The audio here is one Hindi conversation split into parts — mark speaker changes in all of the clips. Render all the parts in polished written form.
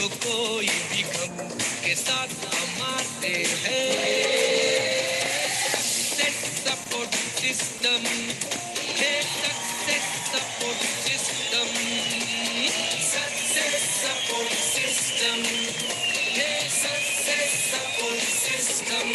Speaker 1: को कोई भी गम के साथ हमारे हैं। सक्सेस सपोर्ट सिस्टम है, success support system, success support system है, सक्सेस सपोर्ट सिस्टम।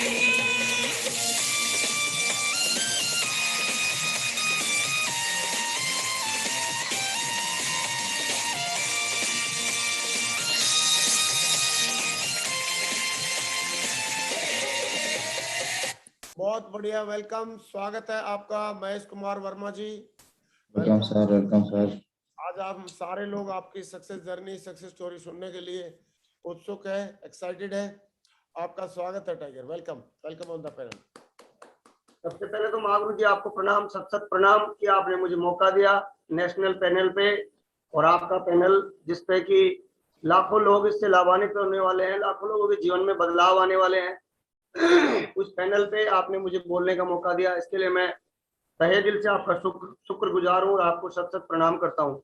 Speaker 2: बहुत बढ़िया, वेलकम, स्वागत है आपका Mahesh Kumar Verma ji.
Speaker 3: Welcome sir, welcome sir.
Speaker 2: आज आप सारे लोग आपकी सक्सेस जर्नी, सक्सेस स्टोरी सुनने के लिए उत्सुक है, एक्साइटेड है। आपका स्वागत है tiger, welcome, welcome on the panel.
Speaker 4: सबसे पहले तो महागुरु जी आपको प्रणाम, सत प्रणाम कि आपने मुझे मौका दिया नेशनल पैनल पे, और आपका पैनल जिसपे कि लाखों लोग इससे लाभान्वित होने वाले हैं, लाखों लोगों के जीवन में बदलाव आने वाले हैं। उस पैनल पे आपने मुझे बोलने का मौका दिया, इसके लिए मैं तहे दिल से आपका शुक्रगुजार हूँ और आपको सत प्रणाम करता हूँ।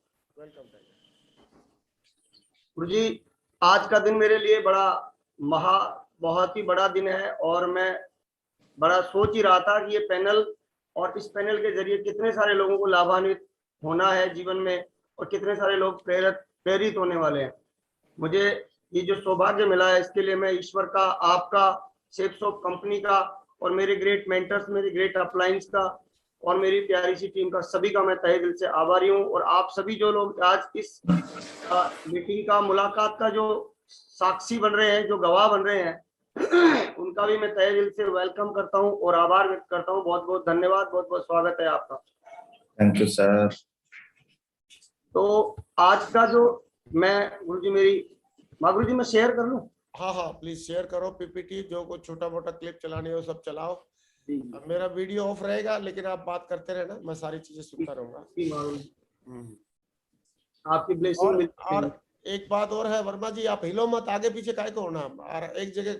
Speaker 4: गुरु जी, आज का दिन मेरे लिए बहुत ही बड़ा दिन है, और मैं बड़ा सोच ही रहा था कि ये पैनल और इस पैनल के जरिए कितने सारे लोगों को लाभान्वित होना है जीवन में, और कितने सारे लोग प्रेरित होने वाले हैं। मुझे ये जो सौभाग्य मिला है, इसके लिए मैं ईश्वर का, आपका, शेपसॉफ्ट कंपनी का, और मेरे ग्रेट मेंटर्स, मेरे ग्रेट अपलाइंस का, और मेरी प्यारी सी टीम का, सभी का मैं तहे दिल से आभारी हूँ। और आप सभी जो लोग आज इस मीटिंग का, मुलाकात का जो साक्षी बन रहे हैं, जो गवाह बन रहे हैं, उनका भी मैं तहे दिल से वेलकम करता हूं और आभार व्यक्त करता हूं। बहुत बहुत धन्यवाद, बहुत बहुत स्वागत है आपका।
Speaker 3: Thank you sir.
Speaker 4: तो आज का जो मैं गुरुजी गुरुजी मैं शेयर कर लूं?
Speaker 2: हाँ हाँ, प्लीज शेयर करो पीपीटी, जो कुछ छोटा मोटा क्लिप चलानी हो सब चलाओ। मेरा वीडियो ऑफ रहेगा, लेकिन आप बात करते रहना, मैं सारी चीजें सुनता रहूंगा।
Speaker 4: आपकी ब्लेसिंग।
Speaker 2: और एक बात और है वर्मा जी, आप हिलो मत, आगे पीछे काहे को होना, और एक जगह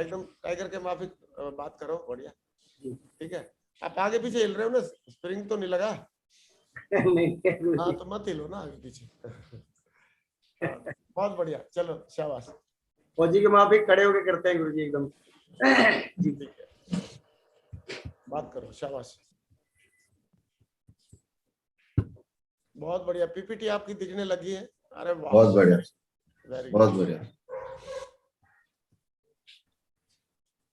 Speaker 2: एकदम टाइगर के माफिक बात करो, बढ़िया, ठीक है। आप आगे पीछे हिल रहे हो ना, स्प्रिंग तो नहीं लगा?
Speaker 4: नहीं।
Speaker 2: हाँ तो मत हिलो ना आगे पीछे। बहुत बढ़िया, चलो शाबाश।
Speaker 4: फौजी के माफिक खड़े होके करते हैं गुरुजी एकदम।
Speaker 2: जी ठीक है, बात करो, शाबाश। बहुत बढ़िया, पीपीटी आपकी दिखने लगी है। अरे वाह,
Speaker 3: बहुत बढ़िया,
Speaker 2: बहुत
Speaker 3: बढ़िया।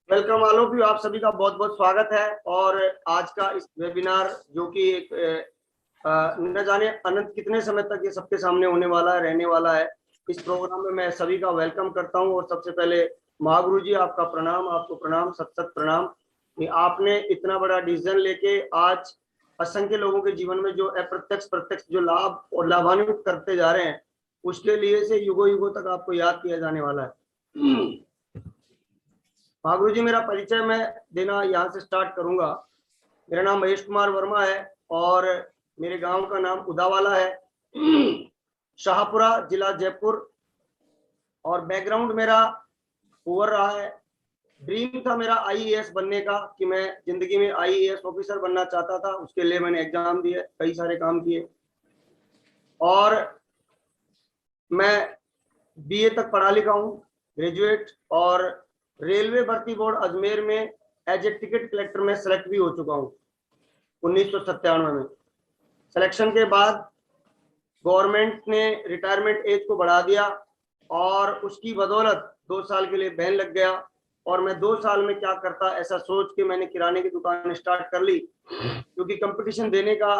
Speaker 4: वेलकम ऑल ऑफ यू, आप सभी का बहुत बहुत स्वागत है। और आज का इस वेबिनार, जो कि एक न जाने अनंत कितने समय तक ये सबके सामने होने वाला है, रहने वाला है, इस प्रोग्राम में मैं सभी का वेलकम करता हूं। और सबसे पहले महागुरु जी आपका प्रणाम, आपको प्रणाम, सत प्रणाम कि आपने इतना बड़ा डिसीजन लेके आज असंख्य लोगों के जीवन में जो अप्रत्यक्ष प्रत्यक्ष जो लाभ और लाभान्वित करते जा रहे हैं, उसके लिए से युगों युगों तक आपको याद किया जाने वाला है। महागुरु जी, मेरा परिचय मैं देना यहाँ से स्टार्ट करूंगा। मेरा नाम महेश कुमार वर्मा है और मेरे गांव का नाम उदावाला है, शाहपुरा, जिला जयपुर। और बैकग्राउंड मेरा पुअर रहा है। ड्रीम था मेरा आईएएस बनने का, कि मैं जिंदगी में आईएएस ऑफिसर बनना चाहता था। उसके लिए मैंने एग्जाम दिए, कई सारे काम किए, और मैं बीए तक पढ़ा लिखा हूँ, ग्रेजुएट। और रेलवे भर्ती बोर्ड अजमेर में एज ए टिकट कलेक्टर में सेलेक्ट भी हो चुका हूँ 1997 में। सिलेक्शन के बाद गवर्नमेंट ने रिटायरमेंट एज को बढ़ा दिया, और उसकी बदौलत 2 साल के लिए बैन लग गया। और मैं 2 साल में क्या करता, ऐसा सोच के मैंने किराने की दुकान स्टार्ट कर ली, क्योंकि कंपटीशन देने का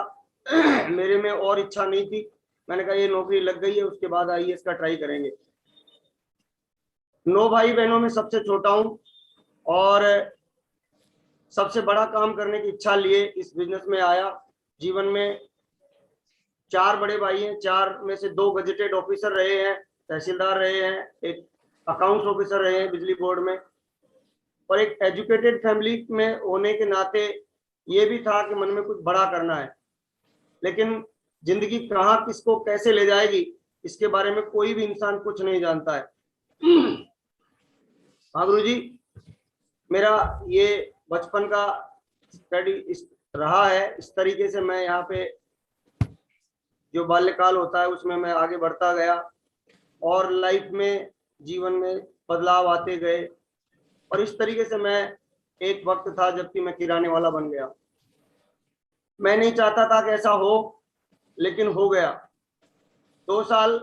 Speaker 4: मेरे में और इच्छा नहीं थी। मैंने कहा ये नौकरी लग गई है, उसके बाद आईएएस का ट्राई करेंगे। 9 भाई बहनों में सबसे छोटा हूँ, और सबसे बड़ा काम करने की इच्छा लिए इस बिजनेस में आया। जीवन में 4 बड़े भाई हैं, 4 में से 2 गजेटेड ऑफिसर रहे हैं, तहसीलदार रहे हैं, एक अकाउंट्स ऑफिसर रहे हैं बिजली बोर्ड में। और एक एजुकेटेड फैमिली में होने के नाते ये भी था कि मन में कुछ बड़ा करना है, लेकिन जिंदगी कहाँ किसको कैसे ले जाएगी, इसके बारे में कोई भी इंसान कुछ नहीं जानता है। हाँ गुरु जी, मेरा ये बचपन का स्टडी रहा है। इस तरीके से मैं यहाँ पे जो बाल्यकाल होता है उसमें मैं आगे बढ़ता गया। और लाइफ में, जीवन में बदलाव आते गए। और इस तरीके से मैं, एक वक्त था जबकि मैं किराने वाला बन गया। मैं नहीं चाहता था कि ऐसा हो, लेकिन हो गया। 2 साल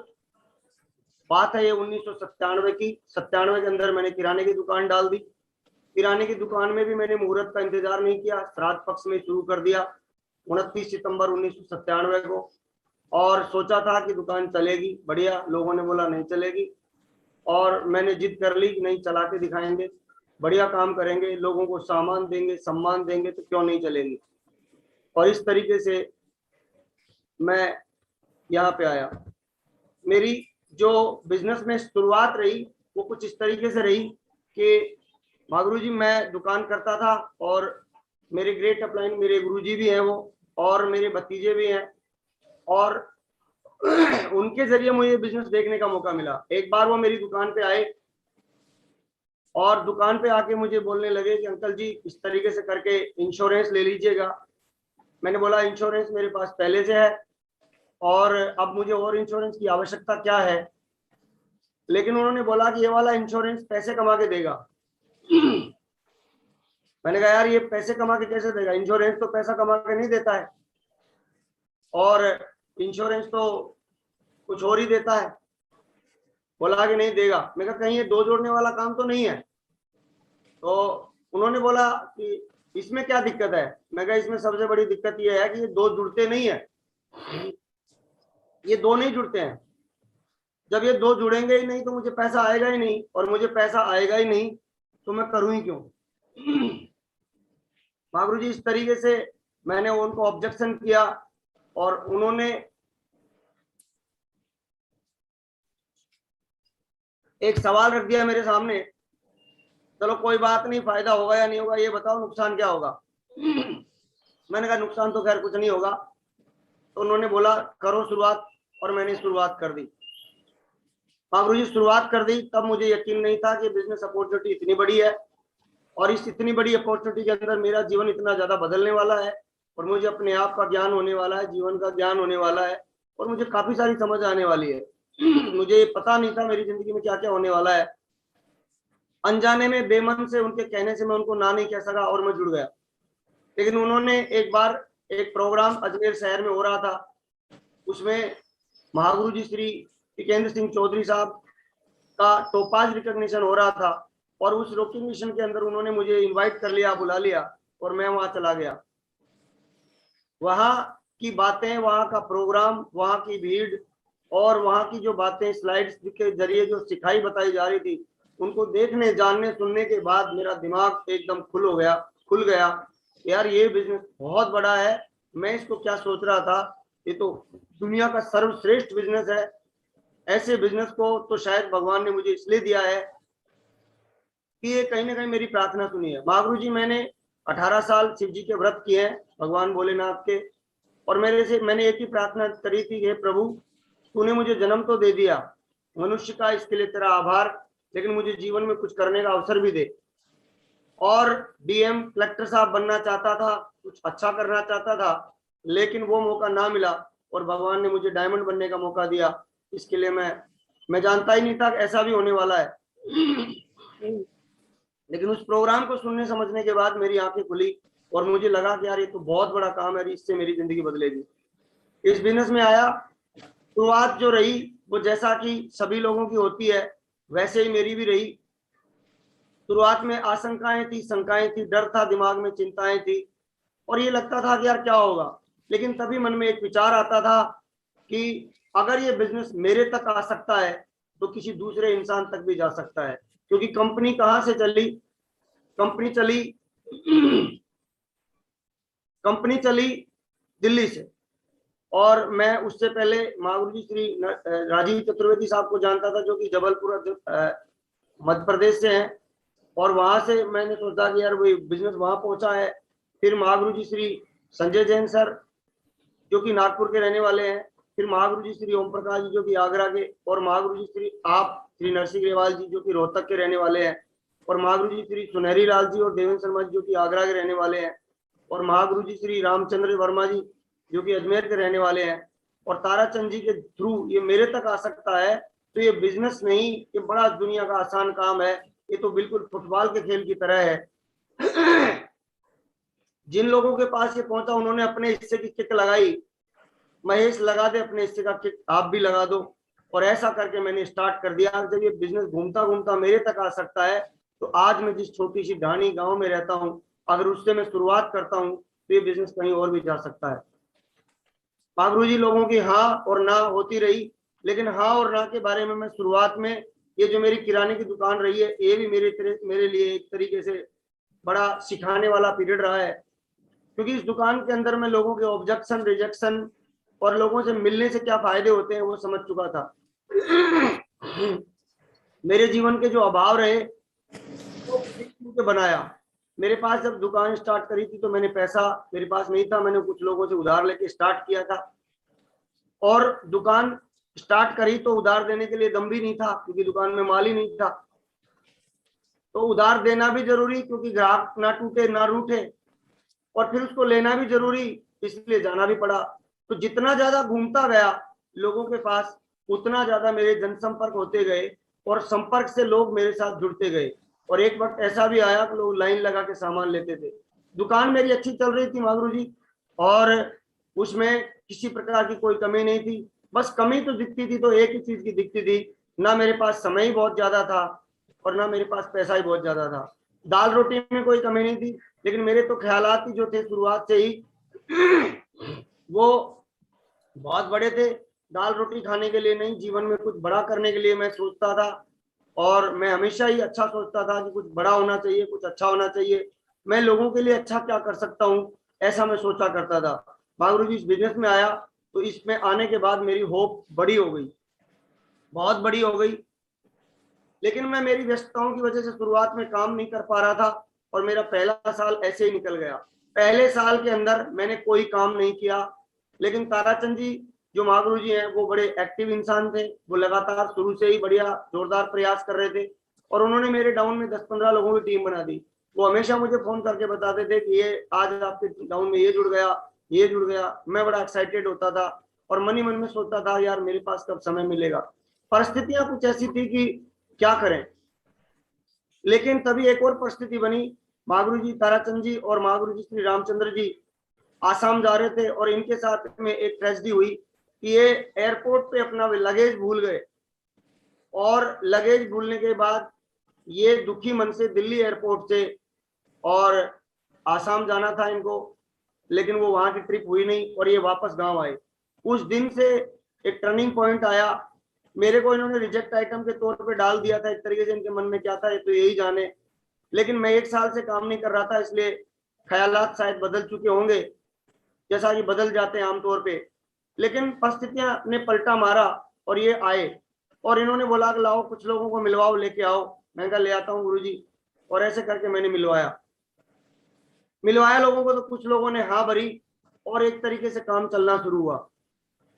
Speaker 4: बात है ये 1997 की। 97 के अंदर मैंने किराने की दुकान डाल दी। किराने की दुकान में भी मैंने मुहूर्त का इंतजार नहीं किया, श्राद्ध पक्ष में शुरू कर दिया 29 सितंबर 1997 को। और सोचा था कि दुकान चलेगी बढ़िया। लोगों ने बोला नहीं चलेगी, और मैंने जिद कर ली कि नहीं, चला के दिखाएंगे, बढ़िया काम करेंगे, लोगों को सामान देंगे, सम्मान देंगे, तो क्यों नहीं चलेगी। और इस तरीके से मैं यहाँ पे आया। मेरी जो बिजनेस में शुरुआत रही वो कुछ इस तरीके से रही कि महागुरु जी, मैं दुकान करता था, और मेरे ग्रेट अपलाइन मेरे गुरुजी भी हैं वो, और मेरे भतीजे भी हैं, और उनके जरिए मुझे बिजनेस देखने का मौका मिला। एक बार वो मेरी दुकान पे आए और दुकान पे आके मुझे बोलने लगे कि अंकल जी, इस तरीके से करके इंश्योरेंस ले लीजिएगा। मैंने बोला इंश्योरेंस मेरे पास पहले से है, और अब मुझे और इंश्योरेंस की आवश्यकता क्या है। लेकिन उन्होंने बोला कि ये वाला इंश्योरेंस पैसे कमा के देगा। मैंने कहा यार, ये पैसे कमा के कैसे देगा? इंश्योरेंस तो पैसा कमा के नहीं देता है, और इंश्योरेंस तो कुछ और ही देता है। बोला कि नहीं देगा। मैं कहा कहीं ये 2 जोड़ने वाला काम तो नहीं है? तो उन्होंने बोला कि इसमें क्या दिक्कत है? मैं कहा इसमें सबसे बड़ी दिक्कत ये है कि ये 2 जुड़ते नहीं है, ये 2 नहीं जुड़ते हैं। जब ये 2 जुड़ेंगे ही नहीं तो मुझे पैसा आएगा ही नहीं, और मुझे पैसा आएगा ही नहीं तो मैं करूं ही क्यों। महागुरु जी, इस तरीके से मैंने उनको ऑब्जेक्शन किया, और उन्होंने एक सवाल रख दिया मेरे सामने, चलो कोई बात नहीं, फायदा होगा या नहीं होगा ये बताओ, नुकसान क्या होगा। मैंने कहा नुकसान तो खैर कुछ नहीं होगा। तो उन्होंने बोला करो शुरुआत, और मैंने शुरुआत कर दी। महागुरु जी, शुरुआत कर दी, तब मुझे यकीन नहीं था कि बिजनेस अपॉर्चुनिटी इतनी बड़ी है, और इस इतनी बड़ी अपॉर्चुनिटी के अंदर मेरा जीवन इतना ज्यादा बदलने वाला है, और मुझे अपने आप का ज्ञान होने वाला है, जीवन का ज्ञान होने वाला है, और मुझे काफी सारी समझ आने वाली है। मुझे पता नहीं था मेरी जिंदगी में क्या क्या होने वाला है। अनजाने में, बेमन से, उनके कहने से मैं उनको ना नहीं कह सका, और मैं जुड़ गया। लेकिन उन्होंने एक बार एक प्रोग्राम अजमेर शहर में हो रहा था, उसमें महागुरु जी श्री टिकेंद्र सिंह चौधरी साहब का टोपाज रिकॉग्निशन हो रहा था, और उस रिकॉग्निशन के अंदर उन्होंने मुझे इनवाइट कर लिया, बुला लिया, और मैं वहां चला गया। वहां की बातें, वहां का प्रोग्राम, वहां की भीड़, और वहां की जो बातें स्लाइड्स के जरिए जो सिखाई बताई जा रही थी, उनको देखने, जानने, सुनने के बाद मेरा दिमाग एकदम खुल गया। यार ये बिजनेस बहुत बड़ा है। मैं इसको क्या सोच रहा था, ये तो दुनिया का सर्वश्रेष्ठ बिजनेस है। ऐसे बिजनेस को तो शायद भगवान ने मुझे इसलिए दिया है कि ये कहीं ना कहीं मेरी प्रार्थना सुनी है। महागुरु जी, मैंने 18 साल शिव जी के व्रत किए हैं, भगवान भोलेनाथ के, और मैंने एक ही प्रार्थना करी थी, हे प्रभु, तूने मुझे जन्म तो दे दिया मनुष्य का, इसके लिए तेरा आभार, लेकिन मुझे जीवन में कुछ करने का अवसर भी दे। और डीएम कलेक्टर साहब बनना चाहता था, कुछ अच्छा करना चाहता था, लेकिन वो मौका ना मिला, और भगवान ने मुझे डायमंड बनने का मौका दिया। इसके लिए मैं जानता ही नहीं था कि ऐसा भी होने वाला है। लेकिन उस प्रोग्राम को सुनने समझने के बाद मेरी आंखें खुली, और मुझे लगा कि यार ये तो बहुत बड़ा काम है, इससे मेरी जिंदगी बदलेगी। इस बिजनेस में आया। शुरुआत जो रही वो जैसा कि सभी लोगों की होती है वैसे ही मेरी भी रही। शुरुआत में आशंकाएं थी, शंकाएं थी, डर था दिमाग में, चिंताएं थी, और ये लगता था कि यार क्या होगा। लेकिन तभी मन में एक विचार आता था कि अगर ये बिजनेस मेरे तक आ सकता है तो किसी दूसरे इंसान तक भी जा सकता है। क्योंकि कंपनी कहाँ से चली? कंपनी चली दिल्ली से, और मैं उससे पहले महागुरु जी श्री राजीव चतुर्वेदी साहब को जानता था, जो कि जबलपुर मध्य प्रदेश से हैं, और वहां से मैंने सोचा कि यार वो बिजनेस वहां पहुंचा है। फिर महागुरु जी श्री संजय जैन सर, जो कि नागपुर के रहने वाले हैं, फिर महागुरु जी श्री ओम प्रकाश जी, जो कि आगरा के, और महागुरु जी श्री नरसिंह ग्रेवाल जी, जो कि रोहतक के रहने वाले हैं, और महागुरु जी श्री सुनहरी लाल जी और देवेंद्र शर्मा जी, जो कि आगरा के रहने वाले हैं, और महागुरु जी श्री रामचंद्र वर्मा जी, जो कि अजमेर के रहने वाले हैं। और ताराचंद जी के थ्रू ये मेरे तक आ सकता है, तो ये बिजनेस नहीं, ये बड़ा दुनिया का आसान काम है। ये तो बिल्कुल फुटबॉल के खेल की तरह है। जिन लोगों के पास ये पहुंचा उन्होंने अपने हिस्से की किक लगाई। महेश लगा दे अपने हिस्से का किक, आप भी लगा दो। और ऐसा करके मैंने स्टार्ट कर दिया। जब ये बिजनेस घूमता घूमता मेरे तक आ सकता है, तो आज मैं जिस छोटी सी ढाणी गांव में रहता हूँ, अगर उससे मैं शुरुआत करता हूँ तो ये बिजनेस कहीं और भी जा सकता है। बाबरू जी, लोगों की हाँ और ना होती रही, लेकिन हाँ और ना के बारे में मैं शुरुआत में, ये जो मेरी किराने की दुकान रही है, ये भी मेरे लिए एक तरीके से बड़ा सिखाने वाला पीरियड रहा है। क्योंकि इस दुकान के अंदर मैं लोगों के ऑब्जेक्शन, रिजेक्शन और लोगों से मिलने से क्या फायदे होते हैं वो समझ चुका था। मेरे जीवन के जो अभाव रहे वो बनाया। मेरे पास जब दुकान स्टार्ट करी थी तो मैंने पैसा मेरे पास नहीं था, मैंने कुछ लोगों से उधार लेके स्टार्ट किया था। और दुकान स्टार्ट करी तो उधार देने के लिए दम भी नहीं था, क्योंकि दुकान में माल ही नहीं था। तो उधार देना भी जरूरी, क्योंकि ग्राहक ना टूटे ना रूठे, और फिर उसको लेना भी जरूरी, इसलिए जाना भी पड़ा। तो जितना ज्यादा घूमता गया लोगों के पास, उतना ज्यादा मेरे जनसंपर्क होते गए और संपर्क से लोग मेरे साथ जुड़ते गए। और एक वक्त ऐसा भी आया कि लोग लाइन लगा के सामान लेते थे। दुकान मेरी अच्छी चल रही थी मागरू जी, और उसमें किसी प्रकार की कोई कमी नहीं थी। बस कमी तो दिखती थी तो एक ही चीज की दिखती थी, ना मेरे पास समय ही बहुत ज्यादा था और ना मेरे पास पैसा ही बहुत ज्यादा था। दाल रोटी में कोई कमी नहीं थी, लेकिन मेरे तो ख्यालात ही जो थे शुरुआत से ही वो बहुत बड़े थे। दाल रोटी खाने के लिए नहीं, जीवन में कुछ बड़ा करने के लिए मैं सोचता था। और मैं हमेशा ही अच्छा सोचता था कि कुछ बड़ा होना चाहिए, कुछ अच्छा होना चाहिए, मैं लोगों के लिए अच्छा क्या कर सकता हूँ, ऐसा मैं सोचा करता था। बाबरू जी, इस बिजनेस में आया तो इसमें आने के बाद मेरी होप बड़ी हो गई, बहुत बड़ी हो गई। लेकिन मैं मेरी व्यस्तताओं की वजह से शुरुआत में काम नहीं कर पा रहा था, और मेरा पहला साल ऐसे ही निकल गया। पहले साल के अंदर मैंने कोई काम नहीं किया, लेकिन ताराचंद जी जो मागरू जी हैं वो बड़े एक्टिव इंसान थे। वो लगातार शुरू से ही बढ़िया जोरदार प्रयास कर रहे थे, और उन्होंने मेरे डाउन में 10-15 लोगों की टीम बना दी। वो हमेशा मुझे फोन करके बताते थे कि ये आज आपके डाउन में ये जुड़ गया, ये जुड़ गया। मैं बड़ा एक्साइटेड होता था और मन ही मन में सोचता था यार मेरे पास कब समय मिलेगा। परिस्थितियां कुछ ऐसी थी कि क्या करें। लेकिन तभी एक और परिस्थिति बनी। मागरू जी ताराचंद जी और मागरू जी श्री रामचंद्र जी आसाम जा रहे थे, और इनके साथ में एक ट्रेजेडी हुई कि ये एयरपोर्ट पे अपना लगेज भूल गए। और लगेज भूलने के बाद ये दुखी मन से दिल्ली एयरपोर्ट से और आसाम जाना था इनको, लेकिन वो वहां की ट्रिप हुई नहीं और ये वापस गांव आए। उस दिन से एक टर्निंग पॉइंट आया। मेरे को इन्होंने रिजेक्ट आइटम के तौर पे डाल दिया था, एक तरीके से इनके मन में क्या था ये तो यही जाने। लेकिन मैं 1 साल से काम नहीं कर रहा था, इसलिए ख्यालात शायद बदल चुके होंगे, जैसा कि बदल जाते हैं आमतौर पे। लेकिन परिस्थितियां ने पलटा मारा और ये आए, और इन्होंने बोला कि लाओ कुछ लोगों को मिलवाओ, लेके आओ। मैं कहा ले आता हूँ गुरुजी। और ऐसे करके मैंने मिलवाया लोगों को। तो कुछ लोगों ने हाँ भरी और एक तरीके से काम चलना शुरू हुआ।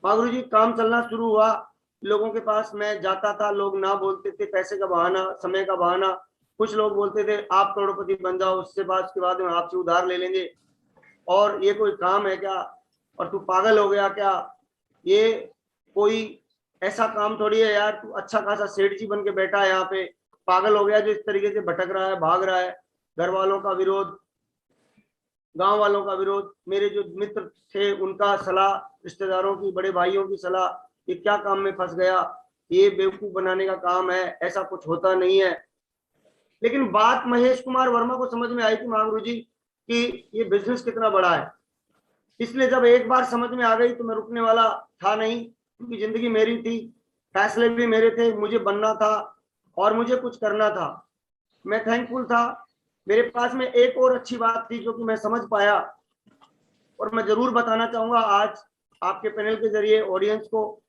Speaker 4: मागरू जी, काम चलना शुरू हुआ। लोगों के पास मैं जाता था, लोग ना बोलते थे, पैसे का बहाना, समय का बहाना। कुछ लोग बोलते थे आप करोड़पति बन जाओ, उसके बाद में आपसे उधार ले लेंगे, और ये कोई काम है क्या, और तू पागल हो गया क्या, ये कोई ऐसा काम थोड़ी है यार, तू अच्छा खासा सेठ जी बन के बैठा है यहाँ पे, पागल हो गया जो इस तरीके से भटक रहा है, भाग रहा है। घर वालों का विरोध, गांव वालों का विरोध, मेरे जो मित्र थे उनका सलाह, रिश्तेदारों की, बड़े भाइयों की सलाह, ये क्या काम में फंस गया, ये बेवकूफ बनाने का काम है, ऐसा कुछ होता नहीं है। लेकिन बात महेश कुमार वर्मा को समझ में आई थी मांगरू जी कि ये बिजनेस कितना बड़ा है। इसलिए जब एक बार समझ में आ गई तो मैं रुकने वाला था नहीं, क्योंकि जिंदगी मेरी थी, फैसले भी मेरे थे, मुझे बनना था और मुझे कुछ करना था। मैं थैंकफुल था। मेरे पास में एक और अच्छी बात थी जो कि मैं समझ पाया, और मैं जरूर बताना चाहूंगा आज आपके पैनल के जरिए ऑडियंस को,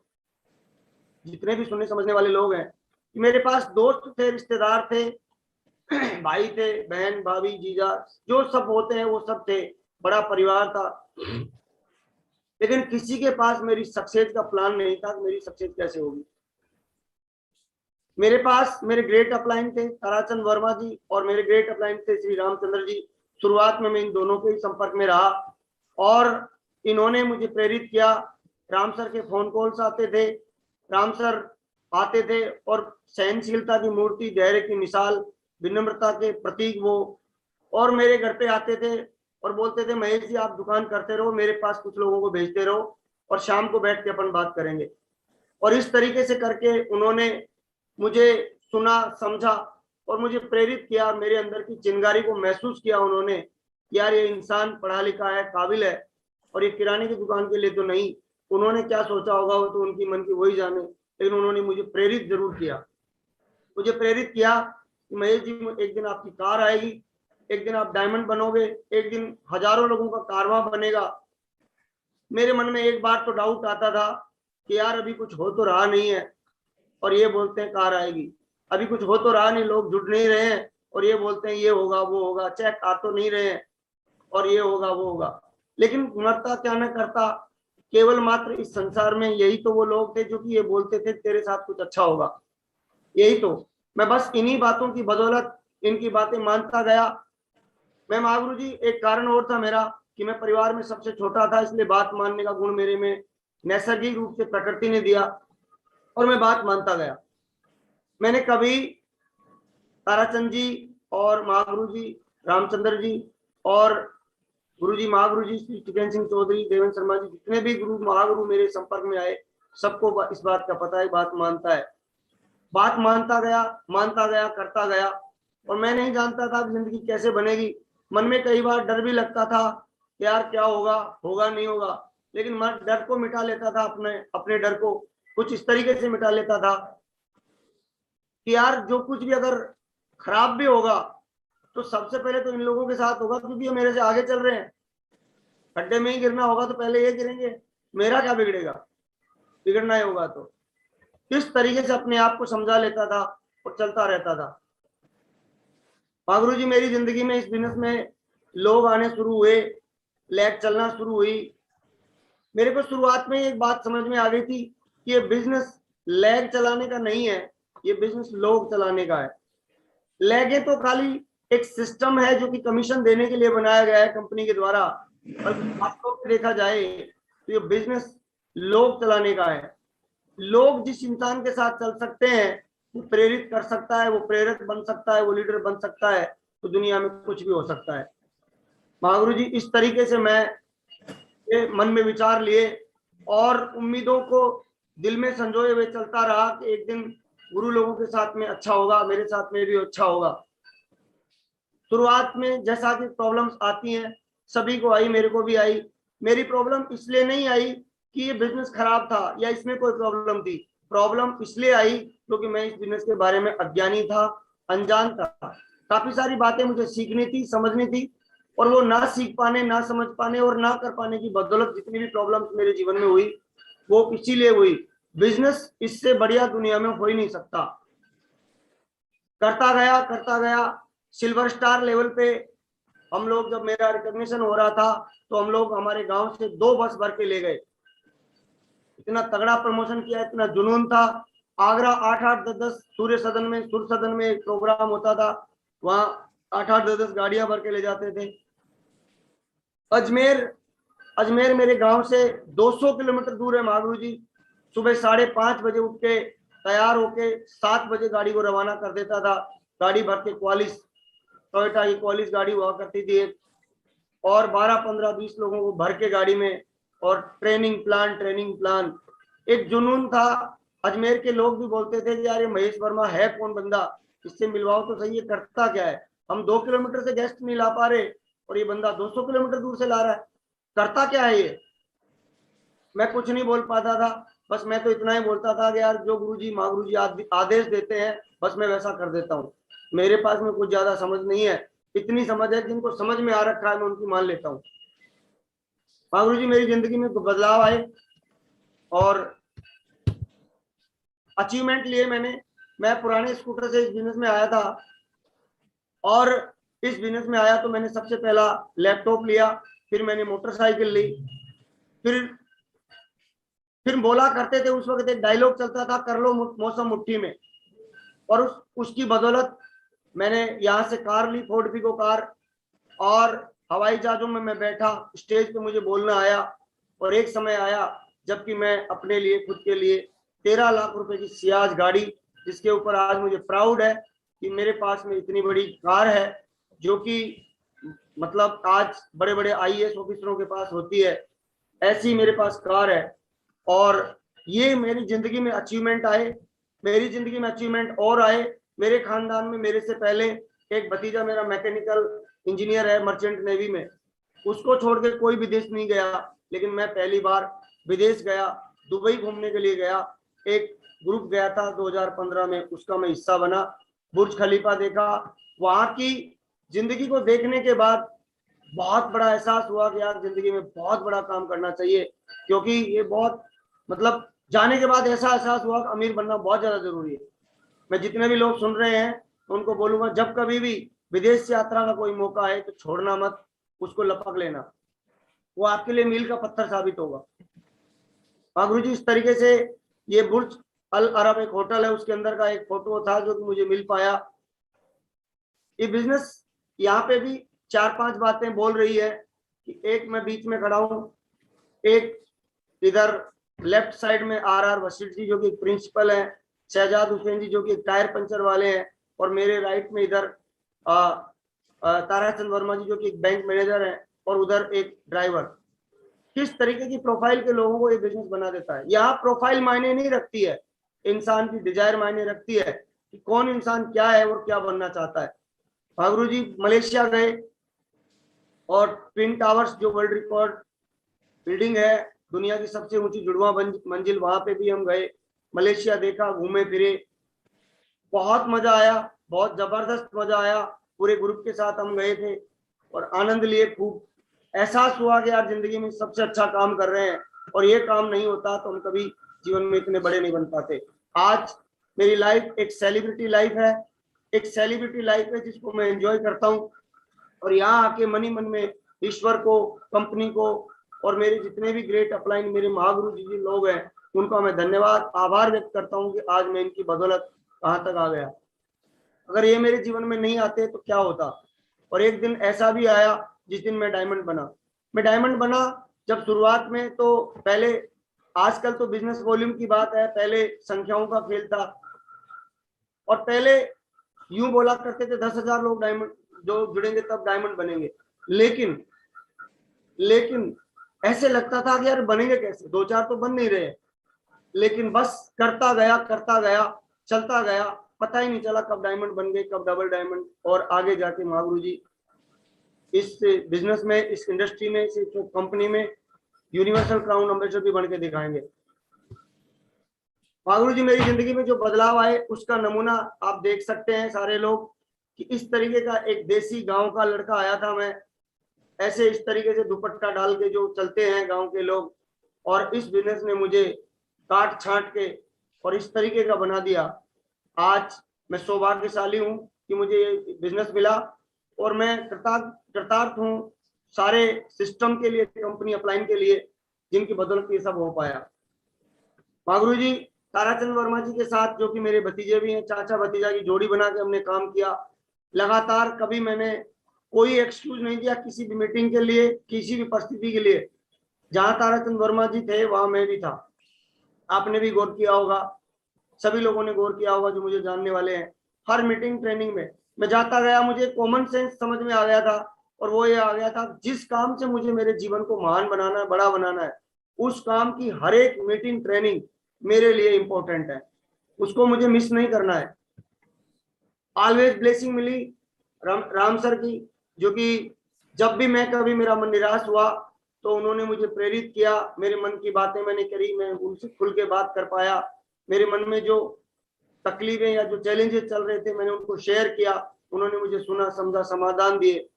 Speaker 4: जितने भी सुनने समझने वाले लोग हैं, कि मेरे पास दोस्त थे, रिश्तेदार थे, भाई थे, बहन, भाभी, जीजा, जो सब होते हैं वो सब थे, बड़ा परिवार था। लेकिन किसी के पास मेरी सक्सेस का प्लान नहीं था कि मेरी सक्सेस कैसे होगी। मेरे पास मेरे ग्रेट अपलाइन थे ताराचंद वर्मा जी, और मेरे ग्रेट अपलाइन थे श्री रामचंद्र जी। शुरुआत में मैं इन दोनों के ही संपर्क में रहा और इन्होंने मुझे प्रेरित किया। राम सर के फोन कॉल्स आते थे, राम सर आते थे और सहनशीलता की मूर्ति, धैर्य की मिसाल, विनम्रता के प्रतीक वो, और मेरे घर पे आते थे और बोलते थे महेश जी आप दुकान करते रहो, मेरे पास कुछ लोगों को भेजते रहो और शाम को बैठ के अपन बात करेंगे। और इस तरीके से करके उन्होंने मुझे सुना, समझा और मुझे प्रेरित किया। मेरे अंदर की चिंगारी को महसूस किया उन्होंने, यार ये इंसान पढ़ा लिखा है, काबिल है, और ये किराने की दुकान के लिए तो नहीं। उन्होंने क्या सोचा होगा वो तो उनकी मन की वही जाने, लेकिन उन्होंने मुझे प्रेरित जरूर किया। मुझे प्रेरित किया कि महेश जी एक दिन आपकी कार आएगी, एक दिन आप डायमंड बनोगे, एक दिन हजारों लोगों का कारवां बनेगा। मेरे मन में एक बार तो डाउट आता था कि यार अभी कुछ हो तो रहा नहीं है और ये बोलते हैं कार आएगी, अभी कुछ हो तो रहा नहीं, लोग जुड़ नहीं रहे हैं और ये बोलते हैं ये होगा वो होगा, चेक आ तो नहीं रहे हैं और ये होगा वो होगा। लेकिन मरता क्या न करता, केवल मात्र इस संसार में यही तो वो लोग थे जो कि ये बोलते थे तेरे साथ कुछ अच्छा होगा। यही तो मैं बस इन्हीं बातों की बदौलत इनकी बातें मानता गया। मैं महागुरु जी एक कारण और था मेरा कि मैं परिवार में सबसे छोटा था, इसलिए बात मानने का गुण मेरे में नैसर्गिक रूप से प्रकृति ने दिया और मैं बात मानता गया। मैंने कभी ताराचंद जी और महागुरु जी, रामचंद्र जी और गुरु जी महागुरु जी श्री टिकन सिंह चौधरी, देवेंद्र शर्मा जी, जितने भी गुरु महागुरु मेरे संपर्क में आए सबको इस बात का पता है, बात मानता है। बात मानता गया, करता गया और मैं नहीं जानता था जिंदगी कैसे बनेगी। मन में कई बार डर भी लगता था यार क्या होगा, होगा नहीं होगा, लेकिन मैं डर को मिटा लेता था, अपने डर को कुछ इस तरीके से मिटा लेता था कि यार जो कुछ भी अगर खराब भी होगा तो सबसे पहले तो इन लोगों के साथ होगा क्योंकि ये मेरे से आगे चल रहे हैं। खड्डे में ही गिरना होगा तो पहले ये गिरेंगे, मेरा क्या बिगड़ेगा, बिगड़ना ही होगा। तो किस तरीके से अपने आप को समझा लेता था और चलता रहता था। महागुरु जी मेरी जिंदगी में इस बिजनेस में लोग आने शुरू हुए, लैग चलना शुरू हुई। मेरे को शुरुआत में एक बात समझ में आ गई थी कि ये बिजनेस लैग चलाने का नहीं है, ये बिजनेस लोग चलाने का है। लैगे तो खाली एक सिस्टम है जो कि कमीशन देने के लिए बनाया गया है कंपनी के द्वारा, और आपको देखा जाए तो ये बिजनेस लोग चलाने का है। लोग जिस इंसान के साथ चल सकते हैं वो प्रेरित कर सकता है, वो प्रेरक बन सकता है, वो लीडर बन सकता है, तो दुनिया में कुछ भी हो सकता है। महागुरु जी इस तरीके से मैं ये मन में विचार लिए और उम्मीदों को दिल में संजोए हुए चलता रहा कि एक दिन गुरु लोगों के साथ में अच्छा होगा, मेरे साथ में भी अच्छा होगा। शुरुआत में जैसा कि प्रॉब्लम्स आती हैं, सभी को आई, मेरे को भी आई। मेरी प्रॉब्लम इसलिए नहीं आई कि ये बिजनेस खराब था या इसमें कोई प्रॉब्लम थी, प्रॉब्लम इसलिए आई क्योंकि मैं इस बिजनेस के बारे में अज्ञानी था, अनजान था। काफी सारी बातें मुझे सीखनी थी, समझनी थी, और वो ना सीख पाने, ना समझ पाने और ना कर पाने की बदौलत जितनी भी प्रॉब्लम्स मेरे जीवन में हुई वो इसीलिए हुई। बिजनेस इससे बढ़िया दुनिया में हो ही नहीं सकता। करता गया सिल्वर स्टार लेवल पे हम लोग, जब मेरा रिकॉग्निशन हो रहा था तो हम लोग हमारे गांव से 2 बस भर के ले गए। इतना तगड़ा प्रमोशन किया, इतना जुनून था। आगरा 8-8, 10-10 सूर्य सदन में, सुर सदन में एक प्रोग्राम होता था, वहां 8-8, 10-10 गाड़ियां भर के ले जाते थे। अजमेर मेरे गांव से 200 किलोमीटर दूर है महागुरु जी। सुबह 5:30 बजे उठ के तैयार होके 7 बजे गाड़ी को रवाना कर देता था। गाड़ी भर के क्वालिस, टोयोटा की क्वालिस गाड़ी हुआ करती थी एक, और 12, 15, 20 लोगों को भर के गाड़ी में, और ट्रेनिंग प्लान। एक जुनून था। अजमेर के लोग भी बोलते थे यार ये महेश वर्मा है कौन बंदा, इससे मिलवाओ तो सही, ये करता क्या है। हम 2 किलोमीटर से गेस्ट नहीं ला पा रहे और ये बंदा 200 किलोमीटर दूर से ला रहा है, करता क्या है ये। मैं कुछ नहीं बोल पाता था, बस मैं तो इतना ही बोलता था कि यार जो गुरुजी महागुरु जी आदेश देते हैं बस मैं वैसा कर देता हूँ। मेरे पास में कुछ ज्यादा समझ नहीं है, इतनी समझ है जिनको समझ में आ रखा है मैं उनकी मान लेता हूँ। महागुरु जी मेरी जिंदगी में बदलाव आए और अचीवमेंट लिए मैंने। मैं पुराने स्कूटर से इस बिजनेस में आया था, और इस बिजनेस में आया तो मैंने सबसे पहला लैपटॉप लिया, फिर मैंने मोटरसाइकिल ली, फिर बोला करते थे उस वक्त एक डायलॉग चलता था, कर लो मौसम मुट्ठी में, और उसकी बदौलत मैंने यहाँ से कार ली, फोर्ड फिगो कार, और हवाई जहाजों में मैं बैठा, स्टेज पे मुझे बोलना आया। और एक समय आया जबकि मैं अपने लिए, खुद के लिए 13 लाख रुपए की सियाज गाड़ी, जिसके ऊपर आज मुझे प्राउड है कि मेरे पास में इतनी बड़ी कार है, जो कि मतलब आज बड़े बड़े IAS ऑफिसरों के पास होती है, ऐसी मेरे पास कार है। और ये मेरी जिंदगी में अचीवमेंट आए, मेरी जिंदगी में अचीवमेंट और आए। मेरे खानदान में मेरे से पहले एक भतीजा मेरा मैकेनिकल इंजीनियर है मर्चेंट नेवी में, उसको छोड़ के कोई विदेश नहीं गया, लेकिन मैं पहली बार विदेश गया, दुबई घूमने के लिए गया। एक ग्रुप गया था 2015 में, उसका मैं हिस्सा बना, बुर्ज खलीफा देखा। वहां की जिंदगी को देखने के बाद बहुत बड़ा एहसास हुआ कि यार जिंदगी में बहुत बड़ा काम करना चाहिए, क्योंकि ये बहुत मतलब जाने के बाद ऐसा एहसास हुआ कि अमीर बनना बहुत ज्यादा जरूरी है। मैं जितने भी लोग सुन रहे हैं उनको बोलूंगा, जब कभी भी विदेश से यात्रा का कोई मौका है तो छोड़ना मत, उसको लपक लेना, वो आपके लिए मील का पत्थर साबित होगा। हाँ गुरु जी, इस तरीके से ये बुर्ज अल अरब एक होटल है, उसके अंदर का एक फोटो था जो कि मुझे मिल पाया। ये बिजनेस यहाँ पे भी 4-5 बातें बोल रही है कि एक मैं बीच में खड़ा हूँ, एक इधर लेफ्ट साइड में RR वसीठ जी जो कि प्रिंसिपल है, शहजाद हुसैन जी जो कि टायर पंचर वाले हैं, और मेरे राइट में इधर ताराचंद वर्मा जी जो कि एक बैंक मैनेजर है, और उधर एक ड्राइवर। किस तरीके की प्रोफाइल के लोगों को ये बिजनेस बना देता है। यहाँ प्रोफाइल मायने नहीं रखती है, इंसान की डिजायर मायने रखती है कि कौन इंसान क्या है और क्या बनना चाहता है। गुरु जी मलेशिया गए और ट्विन टावर्स जो वर्ल्ड रिकॉर्ड बिल्डिंग है, दुनिया की सबसे ऊंची जुड़वा मंजिल, वहां पे भी हम गए, मलेशिया देखा, घूमे फिरे, बहुत मजा आया, बहुत जबरदस्त मजा आया। पूरे ग्रुप के साथ हम गए थे और आनंद लिए खूब। एहसास हुआ कि यार जिंदगी में सबसे अच्छा काम कर रहे हैं, और ये काम नहीं होता तो हम कभी जीवन में इतने बड़े नहीं बन पाते। आज मेरी लाइफ एक सेलिब्रिटी लाइफ है, एक सेलिब्रिटी लाइफ है जिसको मैं एंजॉय करता हूँ। और यहाँ आके मनी मन में ईश्वर को, कंपनी को, और मेरे जितने भी ग्रेट अपलाइन मेरे महागुरु जी लोग हैं, उनका मैं धन्यवाद आभार व्यक्त करता हूँ कि आज मैं इनकी बदौलत कहाँ तक आ गया। अगर ये मेरे जीवन में नहीं आते तो क्या होता। और एक दिन ऐसा भी आया जिस दिन मैं डायमंड बना। मैं डायमंड बना जब शुरुआत में, तो पहले, आजकल तो बिजनेस वॉल्यूम की बात है, पहले संख्याओं का खेल था, और पहले यूं बोला करते थे 10,000 लोग डायमंड जो जुड़ेंगे तब डायमंड बनेंगे। लेकिन ऐसे लगता था कि यार बनेंगे कैसे, 2-4 तो बन नहीं रहे, लेकिन बस करता गया चलता गया, पता ही नहीं चला कब डायमंड बन गए, कब डबल डायमंड, और आगे जाके महागुरु जी इस बिजनेस में, इस इंडस्ट्री में, इस कंपनी में यूनिवर्सल क्राउन एम्बेसडर भी बन के दिखाएंगे। महागुरु जी मेरी जिंदगी में जो बदलाव आए उसका नमूना आप देख सकते हैं सारे लोग, कि इस तरीके का एक देसी गांव का लड़का आया था मैं, ऐसे इस तरीके से दुपट्टा डाल के जो चलते हैं गांव के लोग, और इस बिजनेस ने मुझे काट छांट के और इस तरीके का बना दिया। आज मैं सौभाग्यशाली हूं कि मुझे ये बिजनेस मिला, और मैं कृतार्थ हूं सारे सिस्टम के लिए, कंपनी अपलाइन के लिए, जिनकी बदौलत ये सब हो पाया। महागुरु जी ताराचंद वर्मा जी के साथ, जो कि मेरे भतीजे भी हैं, चाचा भतीजा की जोड़ी बना के हमने काम किया लगातार। कभी मैंने कोई एक्सक्यूज नहीं दिया किसी भी मीटिंग के लिए, किसी भी परिस्थिति के लिए। जहां ताराचंद वर्मा जी थे वहां मैं भी था। आपने भी गौर किया होगा, सभी लोगों ने गौर किया होगा जो मुझे जानने वाले हैं। हर मीटिंग ट्रेनिंग में मैं जाता गया, मुझे कॉमन सेंस समझ में आ गया था, और वो ये आ गया था, जिस काम से मुझे मेरे जीवन को महान बनाना है, बड़ा बनाना है, उस काम की हर एक मीटिंग ट्रेनिंग मेरे लिए इंपॉर्टेंट है, उसको मुझे मिस नहीं करना है। ऑलवेज ब्लेसिंग मिली राम सर की, जो कि जब भी मैं कभी मेरा मन निराश हुआ तो उन्होंने मुझे प्रेरित किया, मेरे मन की बातें मैंने करी, मैं उनसे खुल के बात कर पाया। मेरे मन में जो तकलीफें या जो चैलेंजेस चल रहे थे मैंने उनको शेयर किया, उन्होंने मुझे सुना, समझा, समाधान दिए।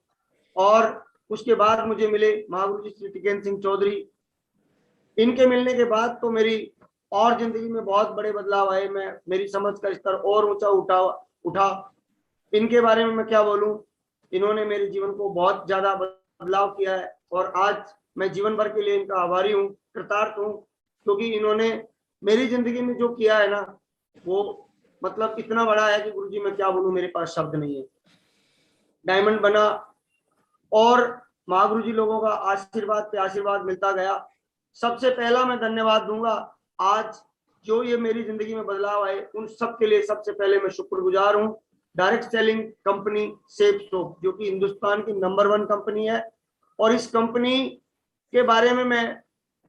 Speaker 4: और उसके बाद मुझे मिले महागुरु जी श्री टिकेन सिंह चौधरी। इनके मिलने के बाद तो मेरी और जिंदगी में बहुत बड़े बदलाव आए, मेरी समझ का स्तर और ऊंचा उठा। इनके बारे में मैं क्या बोलूं, इन्होंने मेरे जीवन को बहुत ज्यादा बदलाव किया है, और आज मैं जीवन भर के लिए इनका आभारी हूँ, कृतार्थ हूँ, क्योंकि इन्होंने मेरी जिंदगी में जो किया है ना, वो मतलब इतना बड़ा है कि गुरुजी मैं क्या बोलूं, मेरे पास शब्द नहीं है। डायमंड बना, और महागुरु जी लोगों का आशीर्वाद पे आशीर्वाद मिलता गया। सबसे पहला मैं धन्यवाद दूंगा आज जो ये मेरी जिंदगी में बदलाव आए, उन सब के लिए सबसे पहले मैं शुक्रगुजार हूँ। Direct selling company safe soap, जो कि हिंदुस्तान की नंबर 1 कंपनी है, और इस कंपनी के बारे में मैं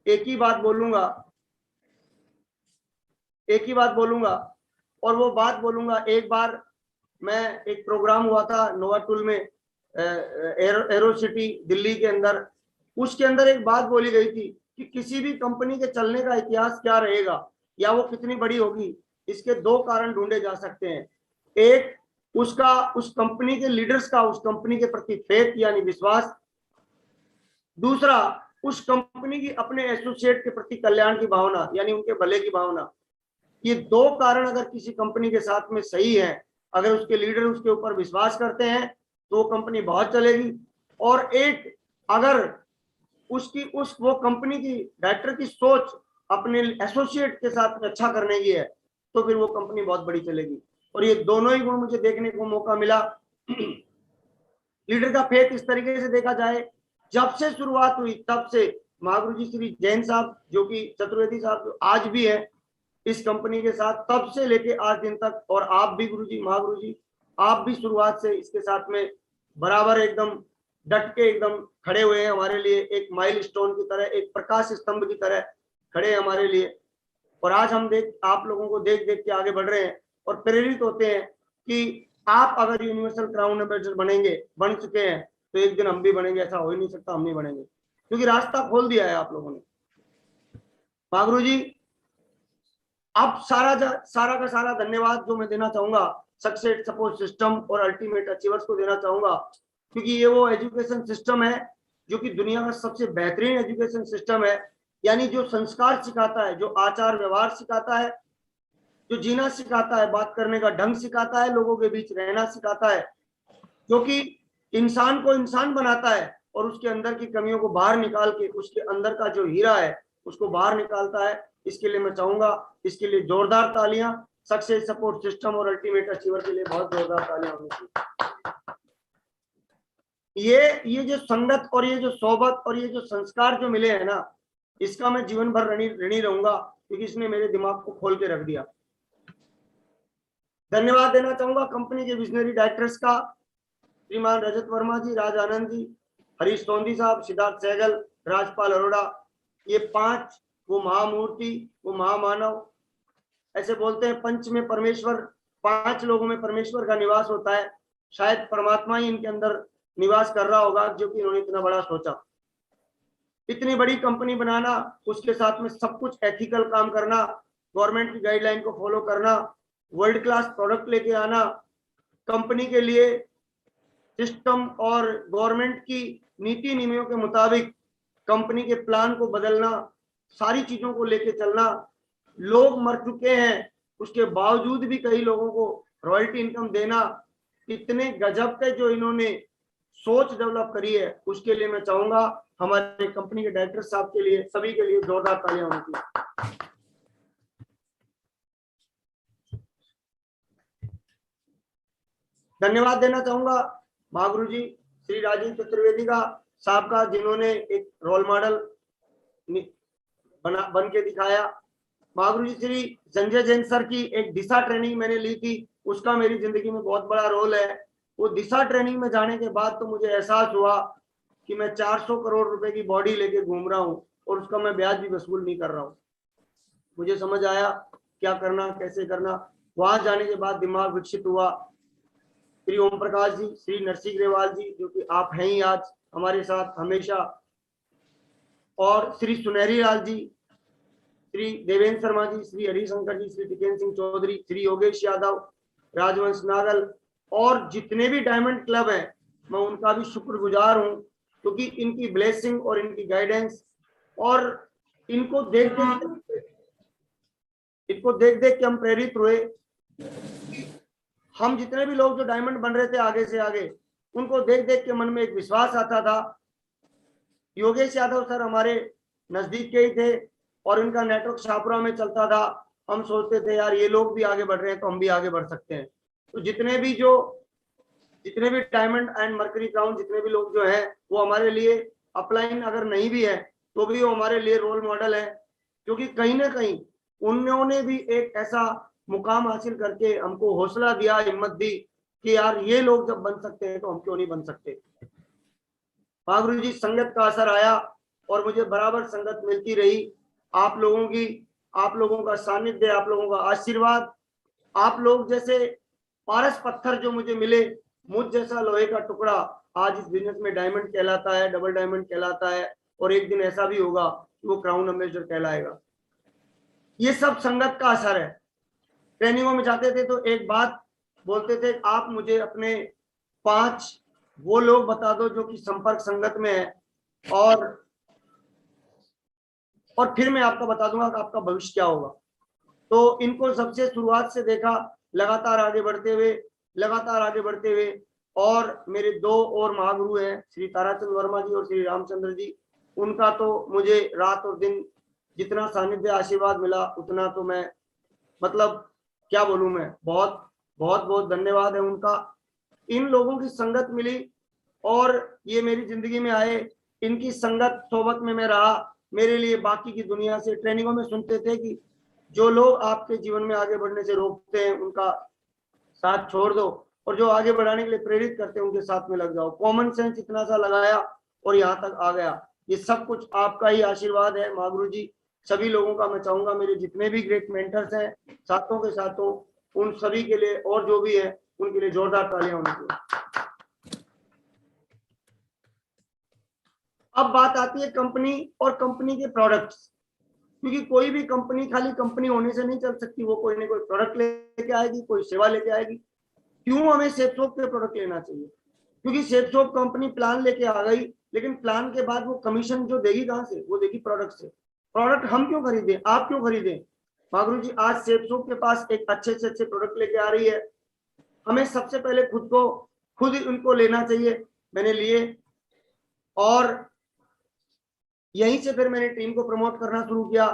Speaker 4: एक ही बात बोलूंगा, और वो बात बोलूंगा, एक बार मैं एक प्रोग्राम हुआ था नोवाटुल में, एरो सिटी दिल्ली के अंदर, उसके अंदर एक बात बोली गई थी कि किसी भी कंपनी के चलने का इतिहास क्या रहेगा या वो कितनी बड़ी होगी, इसके 2 कारण ढूंढे जा सकते हैं। एक, उसका उस कंपनी के लीडर्स का उस कंपनी के प्रति फेथ यानी विश्वास, दूसरा उस कंपनी की अपने एसोसिएट के प्रति कल्याण की भावना यानी उनके भले की भावना। ये 2 कारण अगर किसी कंपनी के साथ में सही है, अगर उसके लीडर उसके ऊपर विश्वास करते हैं तो वो कंपनी बहुत चलेगी, और एक, अगर वो कंपनी की डायरेक्टर की सोच अपने एसोसिएट के साथ में अच्छा करने की है, तो फिर वो कंपनी बहुत बड़ी चलेगी। और ये दोनों ही गुण मुझे देखने को मौका मिला। लीडर का फेथ इस तरीके से देखा जाए, जब से शुरुआत हुई तब से महागुरु जी श्री जैन साहब, जो कि चतुर्वेदी साहब जो आज भी है इस कंपनी के साथ, तब से लेके आज दिन तक, और आप भी गुरु जी, महागुरु जी, आप भी शुरुआत से इसके साथ में बराबर एकदम डट के एकदम खड़े हुए हैं हमारे लिए, एक माइलस्टोन की तरह, एक प्रकाश स्तंभ की तरह खड़े हैं हमारे लिए। और आज हम आप लोगों को देख देख के आगे बढ़ रहे हैं और प्रेरित होते हैं कि आप अगर यूनिवर्सल क्राउन एम्बेसडर बन चुके हैं, तो एक दिन हम भी बनेंगे। ऐसा हो ही नहीं सकता हम नहीं बनेंगे, क्योंकि रास्ता खोल दिया है आप लोगों ने। महागुरु जी, अब सारा का सारा धन्यवाद जो मैं देना चाहूंगा सक्सेस सपोर्ट सिस्टम और अल्टीमेट अचीवर्स को देना चाहूंगा, क्योंकि ये वो एजुकेशन सिस्टम है जो कि दुनिया का सबसे बेहतरीन एजुकेशन सिस्टम है। यानी जो संस्कार सिखाता है, जो आचार व्यवहार सिखाता है, जो जीना सिखाता है, बात करने का ढंग सिखाता है, लोगों के बीच रहना सिखाता है, जो कि इंसान को इंसान बनाता है और उसके अंदर की कमियों को बाहर निकाल के उसके अंदर का जो हीरा है उसको बाहर निकालता है। इसके लिए मैं चाहूंगा, इसके लिए जोरदार तालियां सक्सेस सपोर्ट सिस्टम और अल्टीमेट अचीवर के लिए बहुत जोरदार तालियां होनी चाहिए। ये जो संगत और ये जो सोबत और ये जो संस्कार जो मिले हैं ना, इसका मैं जीवन भर ऋणी रहूंगा, क्योंकि इसने मेरे दिमाग को खोल के रख दिया। धन्यवाद देना चाहूंगा कंपनी के विजनरी डायरेक्टर्स का, श्रीमान रजत वर्मा जी, राज आनंद जी, हरीश सोंधी साहब, सिद्धार्थ सहगल, राजपाल अरोड़ा। ये 5 वो महामूर्ति, वो महामानव, ऐसे बोलते हैं पंच में परमेश्वर, 5 लोगों में परमेश्वर का निवास होता है। शायद परमात्मा ही इनके अंदर निवास कर रहा होगा, जो कि इन्होंने इतना बड़ा सोचा। इतनी बड़ी कंपनी बनाना, उसके साथ में सब कुछ एथिकल काम करना, गवर्नमेंट की गाइडलाइन को फॉलो करना, वर्ल्ड क्लास प्रोडक्ट लेके आना, कंपनी के लिए सिस्टम और गवर्नमेंट की नीति नियमों के मुताबिक कंपनी के प्लान को बदलना, सारी चीजों को लेके चलना। लोग मर चुके हैं, उसके बावजूद भी कई लोगों को रॉयल्टी इनकम देना, इतने गजब के जो इन्होंने सोच डेवलप करी है, उसके लिए मैं चाहूंगा हमारे कंपनी के डायरेक्टर साहब के लिए, सभी के लिए जोरदार तालियां होनी चाहिए। धन्यवाद देना चाहूंगा महागुरु जी श्री राजीव चतुर्वेदी का साहब का, जिन्होंने एक रोल मॉडल बन के दिखाया। महागुरु जी श्री संजय जैन सर की एक दिशा ट्रेनिंग मैंने ली थी, उसका मेरी जिंदगी में बहुत बड़ा रोल है। वो दिशा ट्रेनिंग में जाने के बाद तो मुझे एहसास हुआ कि मैं 400 करोड़ रुपए की बॉडी लेके घूम रहा हूँ और उसका मैं ब्याज भी वसूल नहीं कर रहा हूँ। मुझे समझ आया क्या करना, कैसे करना। वहां जाने के बाद दिमाग विकसित हुआ। श्री ओम प्रकाश जी, श्री नरसिंह ग्रेवाल जी, जो कि आप हैं ही आज हमारे साथ हमेशा, और श्री सुनहरी लाल जी, श्री देवेंद्र शर्मा जी, श्री हरिशंकर जी, श्री टिकेन सिंह चौधरी, श्री योगेश यादव, राजवंश नागल, और जितने भी डायमंड क्लब हैं, मैं उनका भी शुक्रगुजार हूं, क्योंकि इनकी ब्लेसिंग और इनकी गाइडेंस और इनको देख देख के हम प्रेरित हुए। हम जितने भी लोग जो डायमंड बन रहे थे आगे से आगे, उनको देख देख के मन में एक विश्वास आता था। योगेश यादव सर हमारे नजदीक के ही थे और इनका नेटवर्क छापुरा में चलता था। हम सोचते थे यार ये लोग भी आगे बढ़ रहे हैं तो हम भी आगे बढ़ सकते हैं। तो जितने भी डायमंड एंड मर्करी क्राउन जितने भी लोग जो हैं, वो हमारे लिए अपलाइन अगर नहीं भी है तो भी वो हमारे लिए रोल मॉडल है, क्योंकि कहीं ना कहीं उन्होंने भी एक ऐसा मुकाम हासिल करके हमको हौसला दिया, हिम्मत दी कि यार ये लोग जब बन सकते हैं तो हम क्यों नहीं बन सकते। महागुरु जी, संगत का असर आया और मुझे बराबर संगत मिलती रही। आप लोगों की, आप लोगों का सानिध्य, आप लोगों का आशीर्वाद, आप लोग जैसे पारस पत्थर जो मुझे मिले, मुझ जैसा लोहे का टुकड़ा आज इस बिजनेस में डायमंड कहलाता है, डबल डायमंड कहलाता है, और एक दिन ऐसा भी होगा कि वो क्राउन एम्बेसडर कहलाएगा। ये सब संगत का असर है। ट्रेनिंगों में जाते थे तो एक बात बोलते थे, आप मुझे अपने 5 वो लोग बता दो जो कि संपर्क संगत में है, और फिर मैं आपको बता दूंगा कि आपका भविष्य क्या होगा। तो इनको सबसे शुरुआत से देखा, लगातार आगे बढ़ते हुए, और मेरे 2 और महागुरु हैं, श्री ताराचंद वर्मा जी और श्री रामचंद्र जी। उनका तो मुझे रात और दिन जितना सानिध्य आशीर्वाद मिला उतना तो मैं मतलब क्या बोलूं मैं, बहुत बहुत बहुत धन्यवाद है उनका। इन लोगों की संगत मिली और ये मेरी जिंदगी में आए, इनकी संगत सोबत में मैं रहा। मेरे लिए बाकी की दुनिया से, ट्रेनिंगों में सुनते थे कि जो लोग आपके जीवन में आगे बढ़ने से रोकते हैं उनका साथ छोड़ दो, और जो आगे बढ़ाने के लिए प्रेरित करते हैं उनके साथ में लग जाओ। कॉमन सेंस इतना सा लगाया और यहाँ तक आ गया। ये सब कुछ आपका ही आशीर्वाद है महागुरु जी। सभी लोगों का मैं चाहूंगा, मेरे जितने भी ग्रेट मेंटर्स हैं साथों के साथों, उन सभी के लिए और जो भी है उनके लिए जोरदार तालियां होनी चाहिए। अब बात आती है कंपनी और कंपनी के प्रोडक्ट्स, क्योंकि कोई भी कंपनी खाली कंपनी होने से नहीं चल सकती, वो कोई ना कोई प्रोडक्ट लेके आएगी, कोई सेवा लेके आएगी। क्यों हमें सेपसोप के प्रोडक्ट लेना चाहिए? क्योंकि सेपसोप कंपनी प्लान लेके आ गई, लेकिन प्लान के बाद वो कमीशन जो देगी कहां से? वो देगी प्रोडक्ट से। प्रोडक्ट हम क्यों खरीदें, आप क्यों खरीदें? महागुरु जी, आज सेपसोप के पास एक अच्छे से अच्छे प्रोडक्ट लेके आ रही है। हमें सबसे पहले खुद ही उनको लेना चाहिए। मैंने लिए और यहीं से फिर मैंने टीम को प्रमोट करना शुरू किया।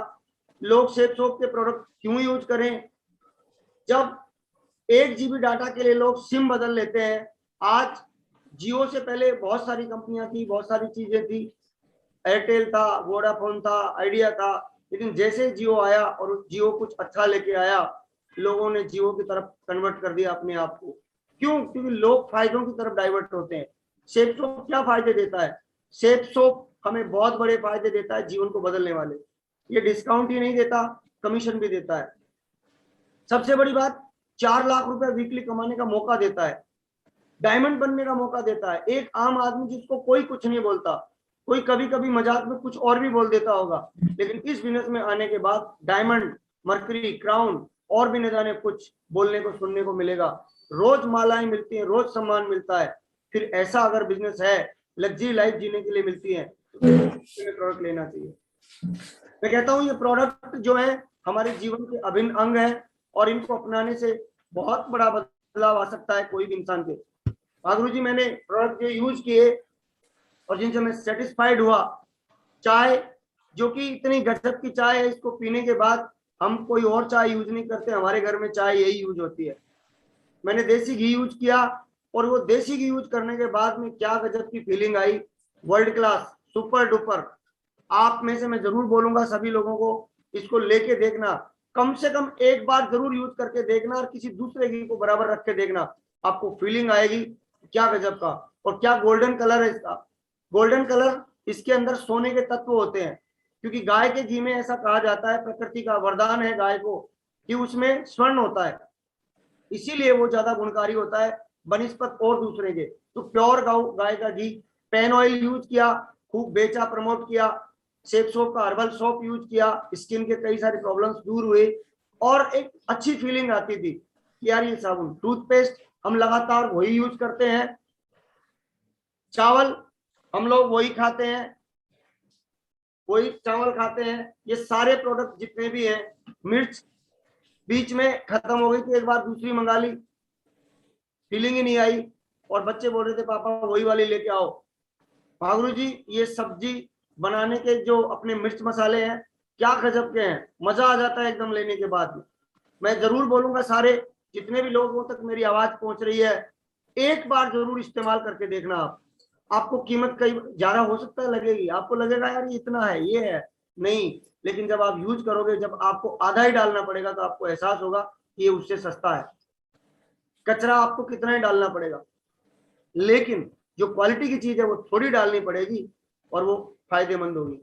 Speaker 4: लोग सेपसोप के प्रोडक्ट क्यों यूज करें? जब 1 GB डाटा के लिए लोग सिम बदल लेते हैं। आज जियो से पहले बहुत सारी कंपनियां थी, बहुत सारी चीजें थी, एयरटेल था, वोडाफोन था, आइडिया था, लेकिन जैसे जियो आया और जियो कुछ अच्छा लेके आया, लोगों ने जियो की तरफ कन्वर्ट कर दिया अपने आप को। क्यों? क्योंकि लोग फायदों की तरफ डाइवर्ट होते हैं। सेपसोप क्या फायदे देता है? सेपसोप हमें बहुत बड़े फायदे देता है, जीवन को बदलने वाले। ये डिस्काउंट ही नहीं देता, कमीशन भी देता है। सबसे बड़ी बात, 4 लाख रुपए वीकली कमाने का मौका देता है, डायमंड बनने का मौका देता है। एक आम आदमी जिसको कोई कुछ नहीं बोलता, कोई कभी कभी मजाक में कुछ और भी बोल देता होगा, लेकिन इस बिजनेस में आने के बाद डायमंड, मरकरी, क्राउन और भी न जाने कुछ बोलने को सुनने को मिलेगा। रोज मालाएं मिलती हैं, रोज सम्मान मिलता है। फिर ऐसा अगर बिजनेस है, लग्जरी लाइफ जीने के लिए मिलती है, तो प्रोडक्ट लेना चाहिए। मैं कहता हूँ ये प्रोडक्ट जो है हमारे जीवन के अभिन्न अंग है, और इनको अपनाने से बहुत बड़ा बदलाव आ सकता है कोई भी इंसान के। महागुरु जी, मैंने प्रोडक्ट जो यूज किए और जिनसे मैं सेटिस्फाइड हुआ, चाय जो कि इतनी गजब की चाय है, इसको पीने के बाद हम कोई और चाय यूज नहीं करते, हमारे घर में चाय यही यूज होती है। मैंने देसी घी यूज किया, और वो देसी घी यूज करने के बाद में क्या गजब की फीलिंग आई, वर्ल्ड क्लास, सुपर डुपर। आप में से मैं जरूर बोलूंगा सभी लोगों को, इसको लेके देखना, कम से कम एक बार जरूर यूज करके देखना, और किसी दूसरे घी को बराबर रख के देखना, आपको फीलिंग आएगी क्या गजब का। और क्या गोल्डन कलर है इसका, गोल्डन कलर, इसके अंदर सोने के तत्व होते हैं, क्योंकि गाय के घी में ऐसा कहा जाता है, प्रकृति का वरदान है गाय को कि उसमें स्वर्ण होता है, इसीलिए वो ज्यादा गुणकारी होता है बनिस्पत और दूसरे के। तो प्योर गाय का घी, पेन ऑयल यूज किया, खूब बेचा, प्रमोट किया, सेपसोप का हर्बल सोप यूज किया, स्किन के कई सारे प्रॉब्लम्स दूर हुए, और एक अच्छी फीलिंग आती थी कि यार ये साबुन, टूथपेस्ट हम लगातार वही यूज करते हैं, चावल हम लोग वही खाते हैं, वही चावल खाते हैं, ये सारे प्रोडक्ट जितने भी हैं, मिर्च बीच में खत्म हो गई थी, एक बार दूसरी मंगा ली, फीलिंग ही नहीं आई, और बच्चे बोल रहे थे पापा वही वाली लेके आओ। महागुरु जी, ये सब्जी बनाने के जो अपने मिर्च मसाले हैं, क्या गजब के हैं, मजा आ जाता है एकदम लेने के बाद में। मैं जरूर बोलूंगा सारे जितने भी लोगों तक मेरी आवाज पहुंच रही है, एक बार जरूर इस्तेमाल करके देखना। आपको कीमत कई ज्यादा हो सकता है लगेगी, आपको लगेगा यार ये इतना है, ये है, नहीं, लेकिन जब आप यूज करोगे, जब आपको आधा ही डालना पड़ेगा तो आपको एहसास होगा कि ये उससे सस्ता है। कचरा आपको कितना ही डालना पड़ेगा, लेकिन जो क्वालिटी की चीज है वो थोड़ी डालनी पड़ेगी और वो फायदेमंद होगी।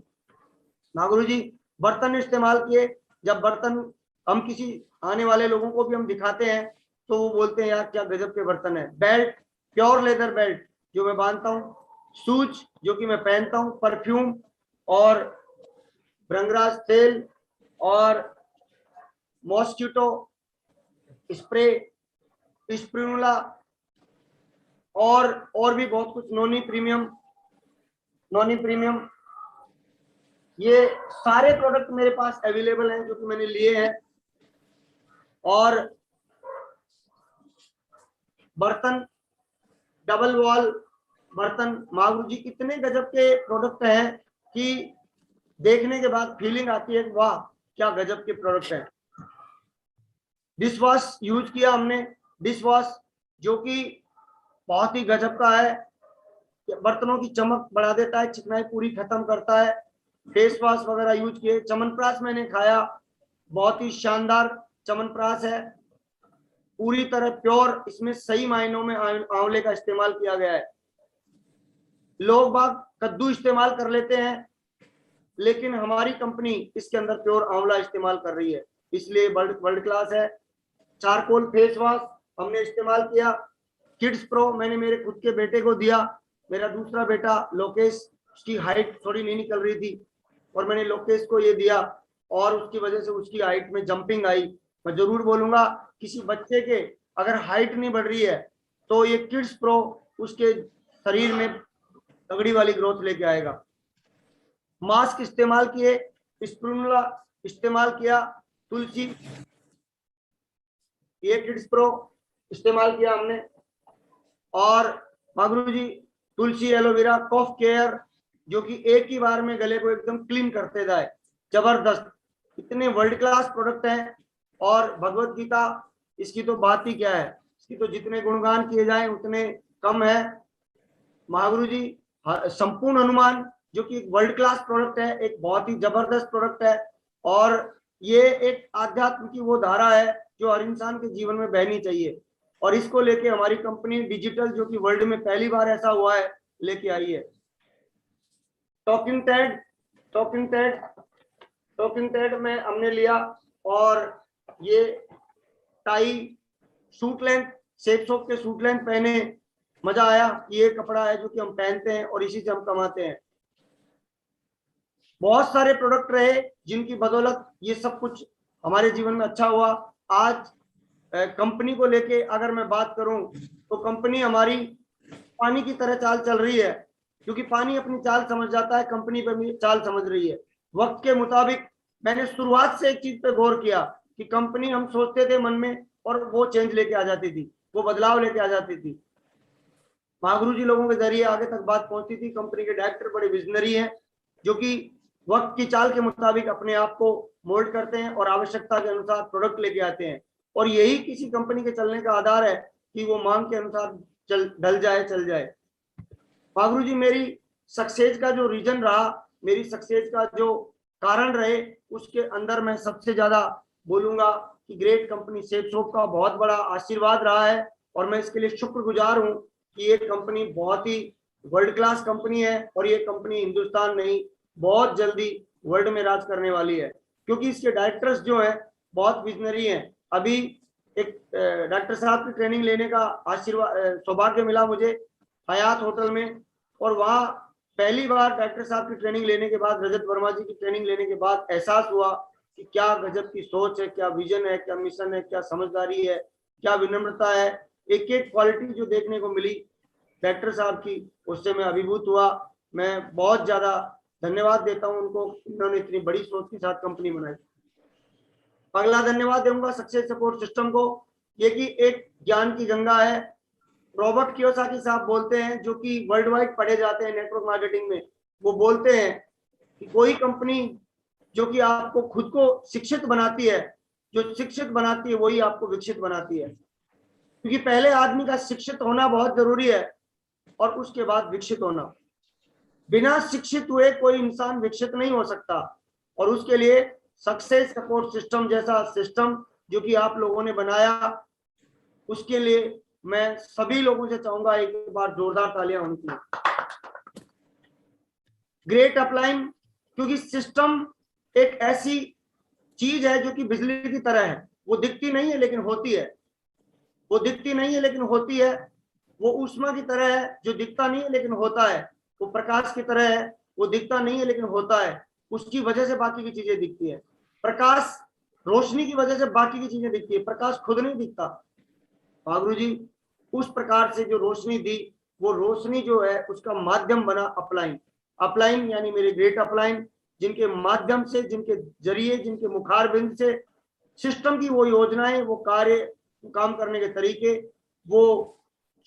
Speaker 4: नागुरु जी, बर्तन इस्तेमाल किए, जब बर्तन हम किसी आने वाले लोगों को भी हम दिखाते हैं तो वो बोलते हैं यार क्या गजब के बर्तन है। बेल्ट, प्योर लेदर बेल्ट जो मैं बांधता हूँ, शूज जो कि मैं पहनता हूँ, परफ्यूम और भृंगराज तेल और मॉस्किटो स्प्रे, स्प्रिनुला और भी बहुत कुछ, नोनी प्रीमियम, ये सारे प्रोडक्ट मेरे पास अवेलेबल हैं जो कि मैंने लिए हैं। और बर्तन, डबल वॉल बर्तन, महागुरु जी इतने गजब के प्रोडक्ट हैं कि देखने के बाद फीलिंग आती है कि वाह क्या गजब के प्रोडक्ट हैं। डिश वॉश यूज किया हमने, डिश वॉश जो कि बहुत ही गजब का है, बर्तनों की चमक बढ़ा देता है, चिकनाई पूरी खत्म करता है। फेस वॉश वगैरह यूज किए। च्यवनप्राश मैंने खाया, बहुत ही शानदार च्यवनप्राश है, पूरी तरह प्योर, इसमें सही मायनों में आंवले का इस्तेमाल किया गया है। लोग बाग कद्दू इस्तेमाल कर लेते हैं, लेकिन हमारी कंपनी इसके अंदर प्योर आंवला इस्तेमाल कर रही है, इसलिए वर्ल्ड क्लास है। चारकोल फेस वॉश हमने इस्तेमाल किया। किड्स प्रो मैंने मेरे खुद के बेटे को दिया, मेरा दूसरा बेटा लोकेश, उसकी हाइट थोड़ी नहीं निकल रही थी और मैंने लोकेश को ये दिया और उसकी वजह से उसकी हाइट में जंपिंग आई। मैं जरूर बोलूंगा किसी बच्चे के अगर हाइट नहीं बढ़ रही है तो ये किड्स प्रो उसके शरीर में तगड़ी वाली ग्रोथ लेके आएगा। मास्क इस्तेमाल किए, स्प्रिनुला इस्तेमाल किया, तुलसी, ये किड्स प्रो इस्तेमाल किया हमने। और महागुरु जी तुलसी एलोवेरा कॉफ केयर जो कि एक ही बार में गले को एकदम क्लीन करते जाए, जबरदस्त, इतने वर्ल्ड क्लास प्रोडक्ट हैं। और भगवत गीता, इसकी तो बात ही क्या है, इसकी तो जितने गुणगान किए जाएं उतने कम है। महागुरु जी संपूर्ण हनुमान जो कि एक वर्ल्ड क्लास प्रोडक्ट है, एक बहुत ही जबरदस्त प्रोडक्ट है और ये एक आध्यात्म की वो धारा है जो हर इंसान के जीवन में बहनी चाहिए। और इसको लेके हमारी कंपनी डिजिटल जो कि वर्ल्ड में पहली बार ऐसा हुआ है लेके आई है। टॉकिंग टेड में हमने लिया और ये tie suit length, shape shop के सूट लेंथ पहने, मजा आया। ये कपड़ा है जो कि हम पहनते हैं और इसी से हम कमाते हैं। बहुत सारे प्रोडक्ट रहे जिनकी बदौलत ये सब कुछ हमारे जीवन में अच्छा हुआ। आज कंपनी को लेके अगर मैं बात करूं तो कंपनी हमारी पानी की तरह चाल चल रही है, क्योंकि पानी अपनी चाल समझ जाता है, कंपनी पे भी चाल समझ रही है वक्त के मुताबिक। मैंने शुरुआत से एक चीज पे गौर किया कि कंपनी हम सोचते थे मन में और वो चेंज लेके आ जाती थी, वो बदलाव लेके आ जाती थी। महागुरु जी लोगों के जरिए आगे तक बात पहुंचती थी। कंपनी के डायरेक्टर बड़े विजनरी हैं जो कि वक्त की चाल के मुताबिक अपने आप को मोल्ड करते हैं और आवश्यकता के अनुसार प्रोडक्ट लेके आते हैं। और यही किसी कंपनी के चलने का आधार है कि वो मांग के अनुसार ढल जाए, चल जाए। महागुरु जी मेरी सक्सेस का जो रीजन रहा, मेरी सक्सेस का जो कारण रहे, उसके अंदर मैं सबसे ज्यादा बोलूंगा कि ग्रेट कंपनी शेप शॉप का बहुत बड़ा आशीर्वाद रहा है और मैं इसके लिए शुक्रगुजार हूं कि ये कंपनी बहुत ही वर्ल्ड क्लास कंपनी है और ये कंपनी हिंदुस्तान नहीं बहुत जल्दी वर्ल्ड में राज करने वाली है, क्योंकि इसके डायरेक्टर्स जो हैं बहुत विजनरी हैं। अभी एक डॉक्टर साहब की ट्रेनिंग लेने का सौभाग्य मिला मुझे हयात होटल में, और वहाँ पहली बार डॉक्टर साहब की ट्रेनिंग लेने के बाद, रजत वर्मा जी की ट्रेनिंग लेने के बाद एहसास हुआ कि क्या गजब की सोच है, क्या विजन है, क्या मिशन है, क्या समझदारी है, क्या विनम्रता है। एक एक क्वालिटी जो देखने को मिली डॉक्टर साहब की, उससे मैं अभिभूत हुआ। मैं बहुत ज्यादा धन्यवाद देता हूं उनको, इन्होंने इतनी बड़ी सोच के साथ कंपनी बनाई। अगला धन्यवाद दूंगा सक्सेस सपोर्ट सिस्टम को, ये कि एक ज्ञान की गंगा है। रॉबर्ट कियोसाकी साहब बोलते हैं, जो कि वर्ल्ड वाइड पढ़े जाते हैं नेटवर्क मार्केटिंग में, वो बोलते हैं कि कोई कंपनी जो कि आपको खुद को शिक्षित बनाती है, जो शिक्षित बनाती है वही आपको विकसित बनाती है। क्योंकि पहले आदमी का शिक्षित होना बहुत जरूरी है और उसके बाद विकसित होना। बिना शिक्षित हुए कोई इंसान विकसित नहीं हो सकता। और उसके लिए सक्सेस सपोर्ट सिस्टम जैसा सिस्टम जो कि आप लोगों ने बनाया, उसके लिए मैं सभी लोगों से चाहूंगा एक बार जोरदार तालियां होनी चाहिए। ग्रेट अपलाइन, क्योंकि सिस्टम एक ऐसी चीज है जो कि बिजली की तरह है, वो दिखती नहीं है लेकिन होती है, वो दिखती नहीं है लेकिन होती है। वो ऊष्मा की तरह है जो दिखता नहीं है लेकिन होता है, वो प्रकाश की तरह है, वो दिखता नहीं है लेकिन होता है, उसकी वजह से बाकी की चीजें दिखती है। प्रकाश, रोशनी की वजह से बाकी की चीजें दिखती है, प्रकाश खुद नहीं दिखता। गुरु जी उस प्रकार से जो रोशनी दी, वो रोशनी जो है उसका माध्यम बना अपलाइन। अपलाइन यानी मेरे ग्रेट अपलाइन, जिनके माध्यम से, जिनके जरिए, जिनके मुखार बिंद से सिस्टम की वो योजनाएं, वो कार्य, काम करने के तरीके, वो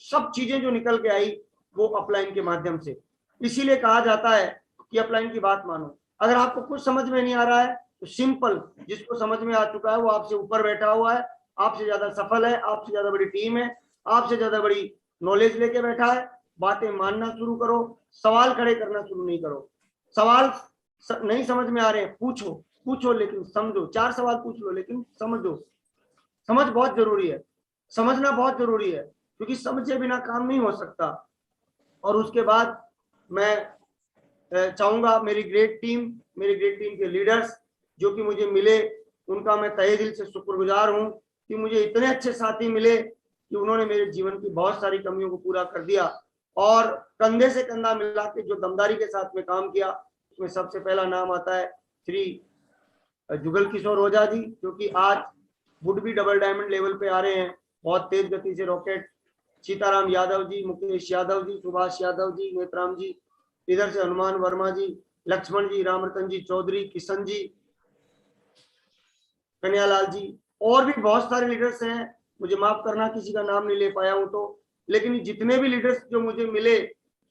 Speaker 4: सब चीजें जो निकल के आई वो अपलाइन के माध्यम से। इसीलिए कहा जाता है कि अपलाइन की बात मानो। अगर आपको कुछ समझ में नहीं आ रहा है तो सिंपल, जिसको समझ में आ चुका है वो आपसे ऊपर बैठा हुआ है, आपसे ज्यादा सफल है, आपसे ज्यादा बड़ी टीम है, आपसे ज्यादा बड़ी नॉलेज लेके बैठा है। बातें मानना शुरू करो, सवाल खड़े करना शुरू नहीं करो। सवाल नहीं समझ में आ रहे हैं, पूछो, पूछो लेकिन समझो। 4 सवाल पूछ लो लेकिन समझो। समझ बहुत जरूरी है, समझना बहुत जरूरी है, क्योंकि समझे बिना काम नहीं हो सकता। और उसके बाद मैं चाहूंगा मेरी ग्रेट टीम के लीडर्स जो कि मुझे मिले, उनका मैं तहे दिल से शुक्रगुजार हूं कि मुझे इतने अच्छे साथी मिले कि उन्होंने मेरे जीवन की बहुत सारी कमियों को पूरा कर दिया और कंधे से कंधा मिला के जो दमदारी के साथ में काम किया। उसमें सबसे पहला नाम आता है श्री जुगल किशोर ओझा जी, जो कि आज would be double diamond level पे आ रहे हैं, बहुत तेज गति से रॉकेट। सीताराम यादव जी, मुकेश यादव जी, सुभाष यादव जी, नेत्राम जी, इधर से हनुमान वर्मा जी, लक्ष्मण जी, रामरतन जी चौधरी, किशन जी, कन्यालाल जी, और भी बहुत सारे लीडर्स हैं। मुझे माफ करना किसी का नाम नहीं ले पाया हूं तो, लेकिन जितने भी लीडर्स जो मुझे मिले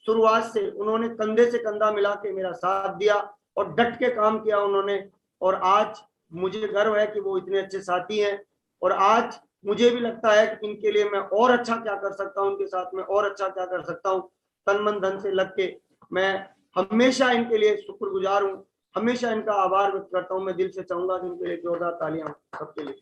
Speaker 4: शुरुआत से, उन्होंने कंधे से कंधा मिला के मेरा साथ दिया और डट के काम किया उन्होंने। और आज मुझे गर्व है कि वो इतने अच्छे साथी हैं और आज मुझे भी लगता है कि इनके लिए मैं और अच्छा क्या कर सकता हूँ, उनके साथ में और अच्छा क्या कर सकता हूँ। तन मन धन से लग के मैं हमेशा इनके लिए शुक्रगुजार हूँ, हमेशा इनका आभार व्यक्त करता हूँ। मैं दिल से चाहूंगा कि इनके लिए जोरदार तालियां सबके लिए।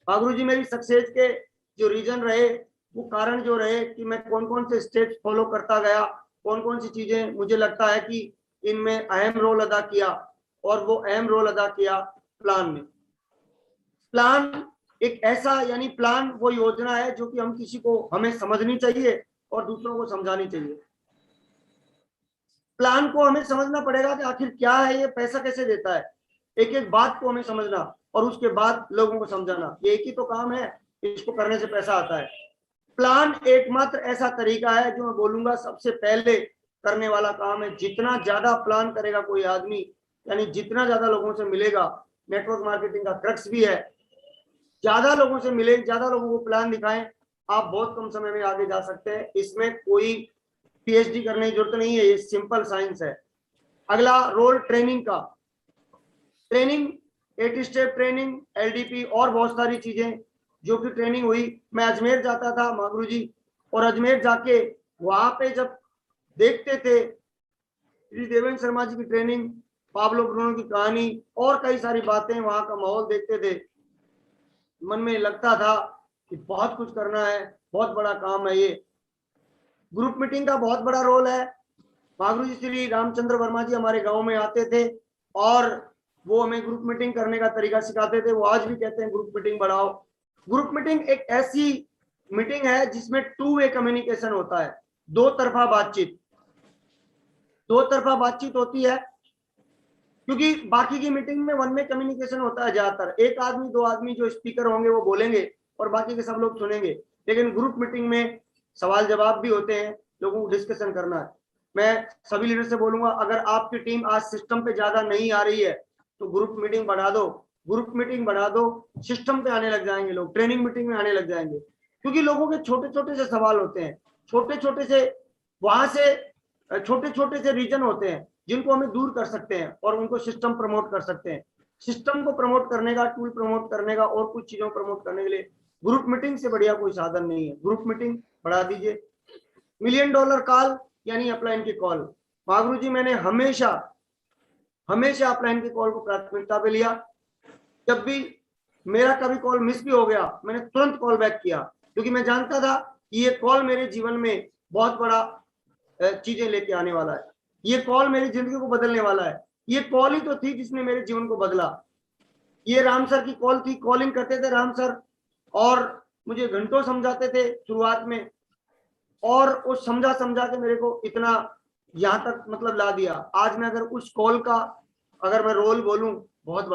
Speaker 4: गुरु जी मेरी सक्सेस के जो रीजन रहे, वो कारण जो रहे कि मैं कौन कौन से स्टेप्स फॉलो करता गया, कौन कौन सी चीजें मुझे लगता है कि इनमें अहम रोल अदा किया, और वो अहम रोल अदा किया प्लान में। प्लान एक ऐसा, यानी प्लान वो योजना है जो कि हम किसी को, हमें समझनी चाहिए और दूसरों को समझानी चाहिए। प्लान को हमें समझना पड़ेगा कि आखिर क्या है ये, पैसा कैसे देता है, एक एक बात को हमें समझना और उसके बाद लोगों को समझाना, ये एक ही तो काम है, इसको करने से पैसा आता है। प्लान एकमात्र ऐसा तरीका है जो मैं बोलूंगा सबसे पहले करने वाला काम है। जितना ज्यादा प्लान करेगा कोई आदमी, यानी जितना ज्यादा लोगों से मिलेगा, नेटवर्क मार्केटिंग का क्रक्स भी है, ज्यादा लोगों से मिले, ज्यादा लोगों को प्लान दिखाएं, आप बहुत कम समय में आगे जा सकते हैं। इसमें कोई पीएचडी करने की जरूरत नहीं है, ये सिंपल साइंस है। अगला रोल ट्रेनिंग का, ट्रेनिंग 8 स्टेप ट्रेनिंग, एलडीपी और बहुत सारी चीजें जो कि ट्रेनिंग हुई। मैं अजमेर जाता था गुरु जी, और अजमेर जाके वहां पे जब देखते थे श्री देवेंद्र शर्मा जी की ट्रेनिंग, पाब्लो ब्रूनो की कहानी और कई सारी बातें, वहां का माहौल देखते थे, मन में लगता था कि बहुत कुछ करना है, बहुत बड़ा काम है ये। ग्रुप मीटिंग का बहुत बड़ा रोल है। गुरु जी श्री रामचंद्र वर्मा जी हमारे गांव में आते थे और वो हमें ग्रुप मीटिंग करने का तरीका सिखाते थे। वो आज भी कहते हैं ग्रुप मीटिंग बढ़ाओ। ग्रुप मीटिंग एक ऐसी मीटिंग है जिसमें 2 वे कम्युनिकेशन होता है, दो तरफा बातचीत, दो तरफा बातचीत होती है, क्योंकि बाकी की मीटिंग में 1 वे कम्युनिकेशन होता है ज्यादातर, एक आदमी 2 आदमी जो स्पीकर होंगे वो बोलेंगे और बाकी के सब लोग सुनेंगे। लेकिन ग्रुप मीटिंग में सवाल जवाब भी होते हैं, लोगों को डिस्कशन करना है। मैं सभी लीडर से बोलूंगा, अगर आपकी टीम आज सिस्टम पे ज्यादा नहीं आ रही है तो ग्रुप मीटिंग बढ़ा दो, ग्रुप मीटिंग बढ़ा दो, सिस्टम पे आने लग जाएंगे लोग, ट्रेनिंग मीटिंग में आने लग जाएंगे। क्योंकि लोगों के छोटे छोटे से सवाल होते हैं, छोटे छोटे से, वहां से छोटे छोटे से रीजन होते हैं जिनको हमें दूर कर सकते हैं और उनको सिस्टम प्रमोट कर सकते हैं। सिस्टम को प्रमोट करने का, टूल प्रमोट करने का और कुछ चीजों प्रमोट करने के लिए ग्रुप मीटिंग से बढ़िया कोई साधन नहीं है। ग्रुप मीटिंग बढ़ा दीजिए। $1 मिलियन कॉल यानी अपलाइन की कॉल। गुरु जी मैंने हमेशा हमेशा अपलाइन की कॉल को प्राथमिकता पे लिया। जब भी मेरा कभी कॉल मिस भी हो गया, मैंने तुरंत कॉल बैक किया, क्योंकि मैं जानता था कि ये कॉल मेरे जीवन में बहुत बड़ा चीजें लेके आने वाला है, ये कॉल मेरी जिंदगी को बदलने वाला है। ये कॉल ही तो थी जिसने मेरे जीवन को बदला। ये राम सर की कॉल थी, कॉलिंग करते थे राम सर और मुझे घंटों समझाते थे शुरुआत में, और उस समझा समझा के मेरे को इतना यहाँ तक मतलब ला दिया। आज मैं अगर उस कॉल का अगर मैं रोल बोलूं, बहुत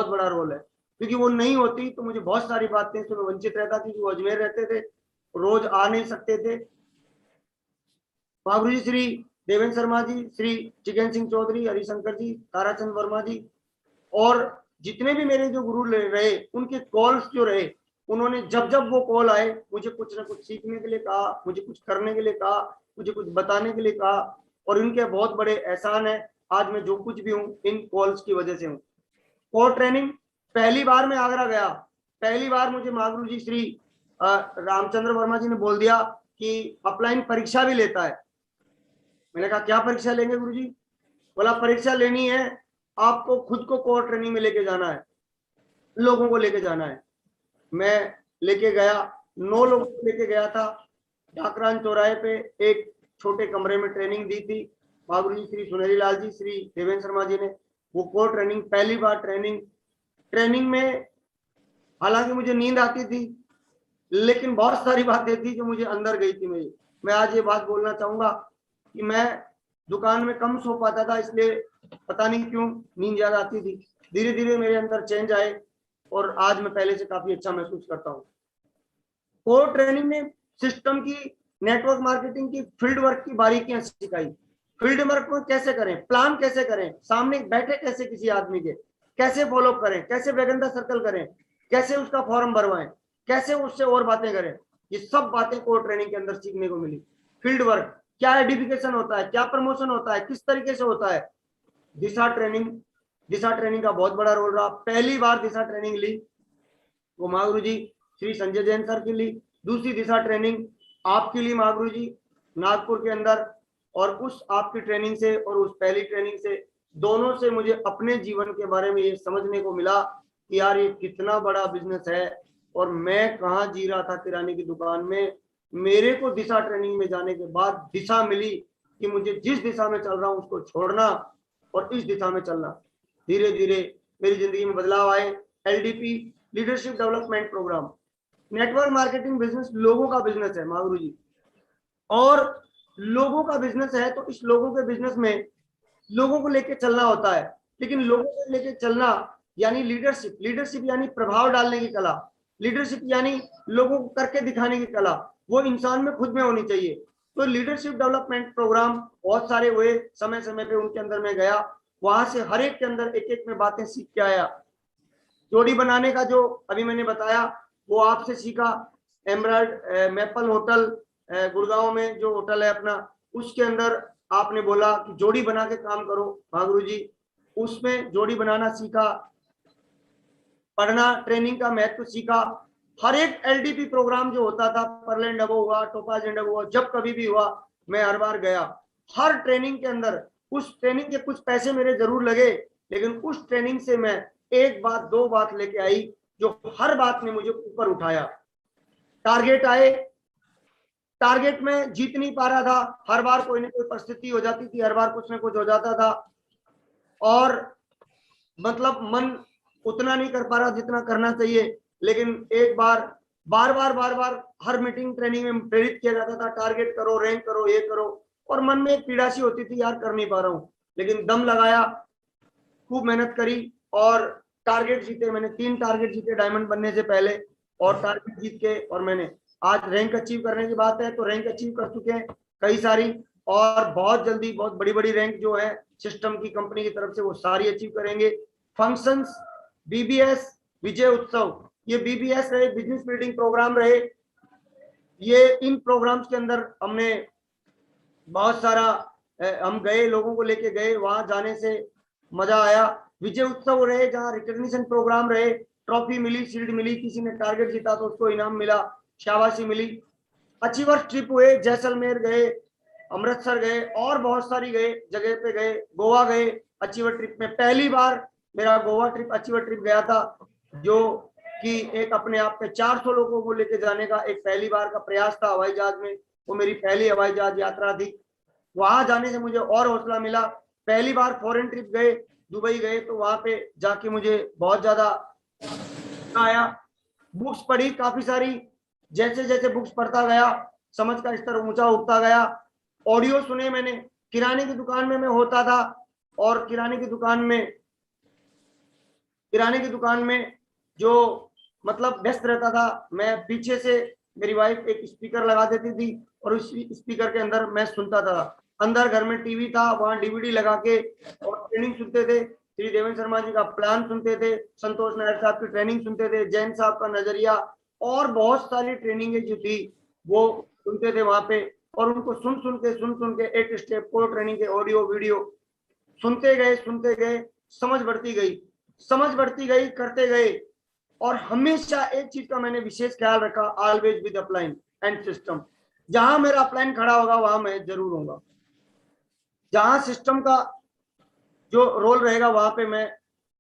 Speaker 4: बड़ा रोल है, क्योंकि वो नहीं होती तो मुझे बहुत सारी बातें से मैं वंचित रहता थी। वो अजमेर रहते थे, रोज आ नहीं सकते थे। महागुरु जी श्री देवेंद्र शर्मा जी, श्री चिकन सिंह चौधरी, हरिशंकर जी, ताराचंद वर्मा जी, और जितने भी मेरे जो गुरु रहे, उनके कॉल्स जो रहे, उन्होंने जब जब वो कॉल आए, मुझे कुछ ना कुछ सीखने के लिए कहा, मुझे कुछ करने के लिए कहा, मुझे कुछ बताने के लिए कहा, और इनके बहुत बड़े एहसान है। आज मैं जो कुछ भी हूँ इन कॉल्स की वजह से हूँ। कोर ट्रेनिंग पहली बार मैं आगरा गया, पहली बार मुझे महागुरु जी श्री रामचंद्र वर्मा जी ने बोल दिया कि अपलाइन परीक्षा भी लेता है। मैंने कहा क्या परीक्षा लेंगे गुरुजी? बोला परीक्षा लेनी है, आपको खुद को कोर ट्रेनिंग में लेके जाना है, लोगों को लेके जाना है। मैं लेके गया, 9 लोगों को लेके गया था। ढाकरान चौराहे पे एक छोटे कमरे में ट्रेनिंग दी थी। महागुरु जी श्री सुनहरी लाल जी, श्री देवेंद्र शर्मा जी ने वो कोर ट्रेनिंग, पहली बार ट्रेनिंग में हालांकि मुझे नींद आती थी, लेकिन बहुत सारी बातें थी जो मुझे अंदर गई थी। मैं आज ये बात बोलना चाहूंगा कि मैं दुकान में कम सो पाता था, इसलिए पता नहीं क्यों नींद ज्यादा आती थी। धीरे धीरे मेरे अंदर चेंज आए और आज मैं पहले से काफी अच्छा महसूस करता हूँ। कोर ट्रेनिंग में सिस्टम की, नेटवर्क मार्केटिंग की, फील्ड वर्क की बारीकियां सिखाई। फील्ड वर्क में कैसे करें, प्लान कैसे करें, सामने बैठे कैसे किसी आदमी के, कैसे फॉलो करें, कैसे वेगेंडा सर्कल करें, कैसे उसका फॉर्म भरवाएं, कैसे उससे और बातें करें, ये सब बातें कोर ट्रेनिंग के अंदर सीखने को मिली। फील्ड वर्क, क्या एडिफिकेशन होता है, क्या प्रमोशन होता है, किस तरीके से होता है। दिशा ट्रेनिंग का बहुत बड़ा रोल रहा। पहली बार दिशा ट्रेनिंग ली वो महागुरु जी श्री संजय जैन सर की ली। दूसरी दिशा ट्रेनिंग आपकी ली महागुरु जी नागपुर के अंदर। और उस आपकी ट्रेनिंग से और उस पहली ट्रेनिंग से, दोनों से मुझे अपने जीवन के बारे में ये समझने को मिला कि यार ये कितना बड़ा बिजनेस है और मैं कहाँ जी रहा था किराने की दुकान में। मेरे को दिशा ट्रेनिंग में जाने के बाद दिशा मिली कि मुझे जिस दिशा में चल रहा हूँ उसको छोड़ना और इस दिशा में चलना। धीरे धीरे मेरी जिंदगी में बदलाव आए। LDP, leadership development programme, network marketing business लोगों का बिजनेस है महागुरु जी, और लोगों का बिजनेस है तो इस लोगों के बिजनेस में लोगों को लेके चलना होता है। लेकिन लोगों को लेके चलना यानी लीडरशिप यानी प्रभाव डालने की कला, लीडरशिप यानी लोगों को करके दिखाने की कला, वो इंसान में खुद में होनी चाहिए। तो लीडरशिप डेवलपमेंट प्रोग्राम बहुत सारे हुए, समय समय पे उनके अंदर में गया, वहां से हर एक के अंदर एक एक में बातें सीख के आया। जोड़ी बनाने का जो अभी मैंने बताया वो आपसे सीखा। एमराल्ड मैपल होटल गुड़गांव में जो होटल है अपना, उसके अंदर आपने बोला कि जोड़ी बना के काम करो महागुरु जी, उसमें जोड़ी बनाना सीखा, पढ़ना, ट्रेनिंग का महत्व सीखा। हर एक LDP प्रोग्राम जो होता था, परलैंड अबो हुआ, टोपाज एंड अबो हुआ, जब कभी भी हुआ मैं हर बार गया। हर ट्रेनिंग के अंदर उस ट्रेनिंग के कुछ पैसे मेरे जरूर लगे, लेकिन उस ट्रेनिंग से मैं एक बात दो बात लेके आई जो हर बात ने मुझे ऊपर उठाया। टारगेट आए, टारगेट में जीत नहीं पा रहा था, हर बार कोई ना कोई परिस्थिति हो जाती थी, हर बार कुछ ना कुछ हो जाता था, और मतलब मन उतना नहीं कर पा रहा जितना करना चाहिए। लेकिन एक बार हर मीटिंग ट्रेनिंग में प्रेरित किया जाता था, टारगेट करो, रैंक करो, ये करो, और मन में एक पीड़ा सी होती थी, यार कर नहीं पा रहा हूँ। लेकिन दम लगाया, खूब मेहनत करी और टारगेट जीते। मैंने 3 टारगेट जीते डायमंड बनने से पहले, और टारगेट जीत के और मैंने आज रैंक अचीव करने की बात है तो रैंक अचीव कर चुके हैं कई सारी, और बहुत जल्दी बहुत बड़ी बड़ी रैंक जो है सिस्टम की, कंपनी की तरफ से, वो सारी अचीव करेंगे। फंक्शंस, BBS विजय उत्सव, ये BBS रहे, बिजनेस बिल्डिंग प्रोग्राम रहे, ये इन प्रोग्राम्स के अंदर हमने बहुत सारा हम गए, लोगों को लेके गए, वहां जाने से मजा आया। विजय उत्सव रहे जहाँ रिकॉग्निशन प्रोग्राम रहे, ट्रॉफी मिली, शील्ड मिली, किसी ने टारगेट जीता तो उसको इनाम मिला, शाबाशी मिली। अचीवर्स ट्रिप हुए, जैसलमेर गए, अमृतसर गए, और बहुत सारी गए जगह पे गए, गोवा गए, अचीवर ट्रिप में पहली बार मेरा गोवा ट्रिप अचीवर ट्रिप गया था, जो कि एक अपने आप में 400 लोगों को लेके जाने का एक पहली बार का प्रयास था हवाई जहाज में। वो मेरी पहली हवाई जहाज यात्रा थी। वहां जाने से मुझे और हौसला मिला। पहली बार फॉरेन ट्रिप गए, दुबई गए, तो वहां पे जाके मुझे बहुत ज्यादा आया। बुक्स पढ़ी काफी सारी, जैसे जैसे बुक्स पढ़ता गया समझ का स्तर ऊंचा उठता गया। ऑडियो सुने मैंने, किराने की दुकान में मैं होता था और किराने की दुकान में जो मतलब व्यस्त रहता था, मैं पीछे से मेरी वाइफ एक स्पीकर लगा देती थी और उस स्पीकर के अंदर मैं सुनता था। अंदर घर में टीवी था, वहां डीवीडी लगा के और ट्रेनिंग सुनते थे। श्री देवेंद्र शर्मा जी का प्लान सुनते थे, संतोष नायर साहब की ट्रेनिंग सुनते थे, जैन साहब का नजरिया और बहुत सारी ट्रेनिंग जो थी वो सुनते थे वहां पे। और उनको सुन के एक स्टेप को ट्रेनिंग के ऑडियो वीडियो सुनते गए, समझ बढ़ती गई, करते गए। और हमेशा एक चीज का मैंने विशेष ख्याल रखा, always with upline and system. जहां मेरा अपलाइन खड़ा होगा वहां मैं जरूर होऊंगा, जहां सिस्टम का जो रोल रहेगा वहां पे मैं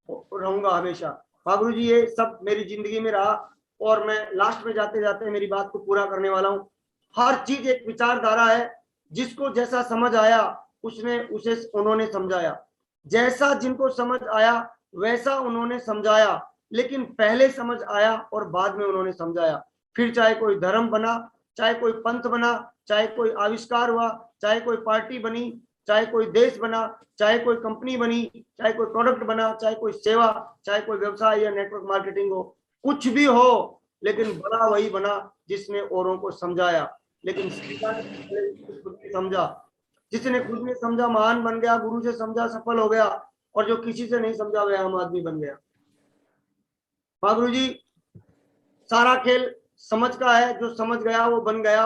Speaker 4: रहूंगा हमेशा। गुरु जी ये सब मेरी जिंदगी में रहा। और मैं लास्ट में जाते जाते मेरी बात को पूरा करने वाला हूँ। हर चीज एक विचारधारा है, जिसको जैसा समझ आया उसे उन्होंने समझाया, जैसा जिनको समझ आया वैसा उन्होंने समझाया, लेकिन पहले समझ आया और बाद में उन्होंने समझाया। फिर चाहे कोई धर्म बना, चाहे कोई पंथ बना, चाहे कोई आविष्कार हुआ, चाहे कोई पार्टी बनी, चाहे कोई देश बना, चाहे कोई कंपनी बनी, चाहे कोई प्रोडक्ट बना, चाहे कोई सेवा, चाहे कोई व्यवसाय या नेटवर्क मार्केटिंग हो, कुछ भी हो, लेकिन बना वही बना जिसने औरों को समझाया। लेकिन समझा, जिसने खुद ने समझा महान बन गया, गुरु से समझा सफल हो गया, और जो किसी से नहीं समझा वह आम आदमी बन गया। हाँ गुरु जी, सारा खेल समझ का है, जो समझ गया वो बन गया,